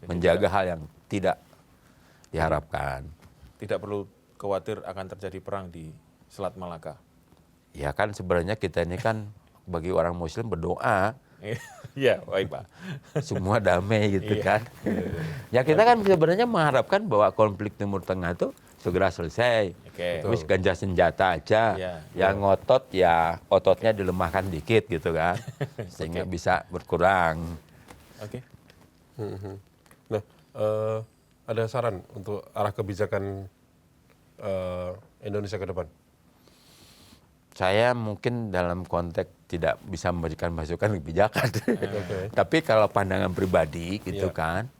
Menjaga hal yang tidak diharapkan. Tidak perlu khawatir akan terjadi perang di Selat Malaka. Ya kan sebenarnya kita ini kan bagi orang muslim berdoa Iya, baik, Pak. semua damai gitu Iya. kan. Ya kita kan sebenarnya mengharapkan bahwa konflik Timur Tengah itu segera selesai. Oke. Terus ganja senjata aja. Iya. Yang ngotot ya ototnya dilemahkan dikit gitu kan. Sehingga bisa berkurang. Oke. Nah, ada saran untuk arah kebijakan Indonesia ke depan? Saya mungkin dalam konteks tidak bisa memberikan masukan kebijakan. Tapi kalau pandangan pribadi gitu kan.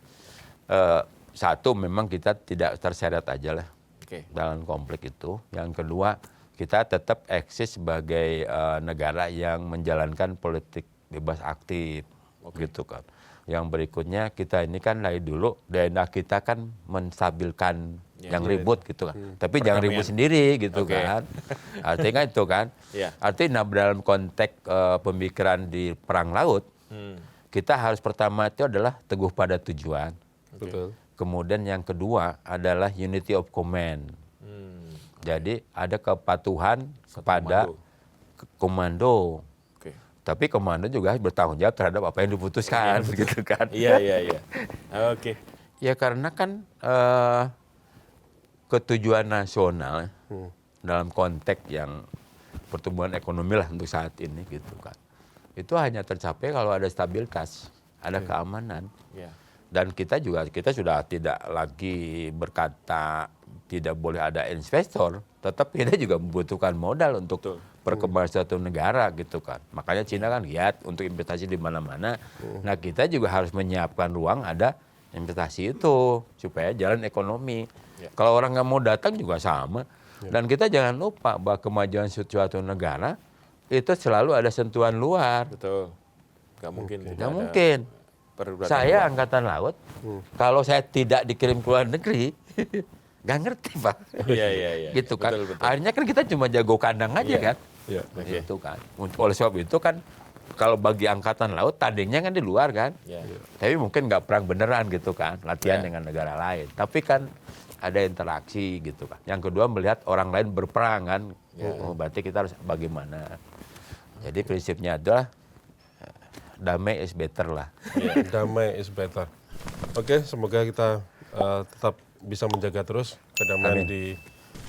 Satu memang kita tidak terseret aja lah Oke. dalam konflik itu. Yang kedua kita tetap eksis sebagai negara yang menjalankan politik bebas aktif gitu kan. Yang berikutnya kita ini kan dari dulu DNA kita kan menstabilkan yang ribut gitu kan. Tapi jangan ribut sendiri gitu Oke. kan. Artinya itu kan. Iya. Artinya dalam konteks pemikiran di perang laut, kita harus pertama itu adalah teguh pada tujuan. Betul. Kemudian yang kedua adalah unity of command. Jadi ada kepatuhan kepada komando. Oke. Tapi komando juga harus bertanggung jawab terhadap apa yang diputuskan, gitu kan? Iya, iya, iya. Oke. Ya karena kan ketujuan nasional dalam konteks yang pertumbuhan ekonomi lah untuk saat ini, gitu kan. Itu hanya tercapai kalau ada stabilitas, ada keamanan. Iya. Dan kita sudah tidak lagi berkata tidak boleh ada investor, tetap kita juga membutuhkan modal untuk perkembangan suatu negara gitu kan. Makanya Cina kan lihat untuk investasi di mana-mana. Nah kita juga harus menyiapkan ruang ada investasi itu supaya jalan ekonomi. Kalau orang nggak mau datang juga sama. Dan kita jangan lupa bahwa kemajuan suatu negara itu selalu ada sentuhan luar. Betul. Nggak mungkin. tidak Nggak ada mungkin. perbuatan Saya luar. Angkatan Laut, kalau saya tidak dikirim ke luar negeri, nggak ngerti Pak. Iya, iya, iya. Gitu kan. Betul, betul. Akhirnya kan kita cuma jago kandang aja kan. Iya. Oke. Gitu kan. Oleh sebab itu kan, kalau bagi Angkatan Laut tandingnya kan di luar kan. Iya. Tapi mungkin nggak perang beneran gitu kan, latihan dengan negara lain. Tapi kan ada interaksi gitu kan. Yang kedua melihat orang lain berperang kan, oh, berarti kita harus bagaimana. Jadi prinsipnya adalah damai is better lah. Damai is better. Oke, semoga kita tetap bisa menjaga terus kedamaian di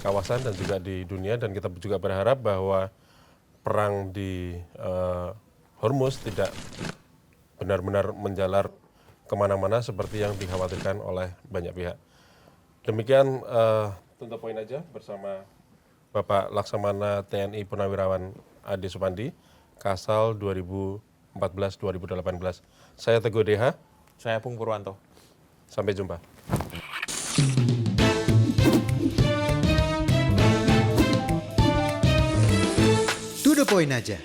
kawasan dan juga di dunia, dan kita juga berharap bahwa perang di Hormuz tidak benar-benar menjalar kemana-mana seperti yang dikhawatirkan oleh banyak pihak. Demikian Tuntuh Poin aja bersama Bapak Laksamana TNI Purnawirawan Ade Supandi, Kasal 2014-2018. Saya Teguh DH. Saya Pung Purwanto. Sampai jumpa. To the point aja.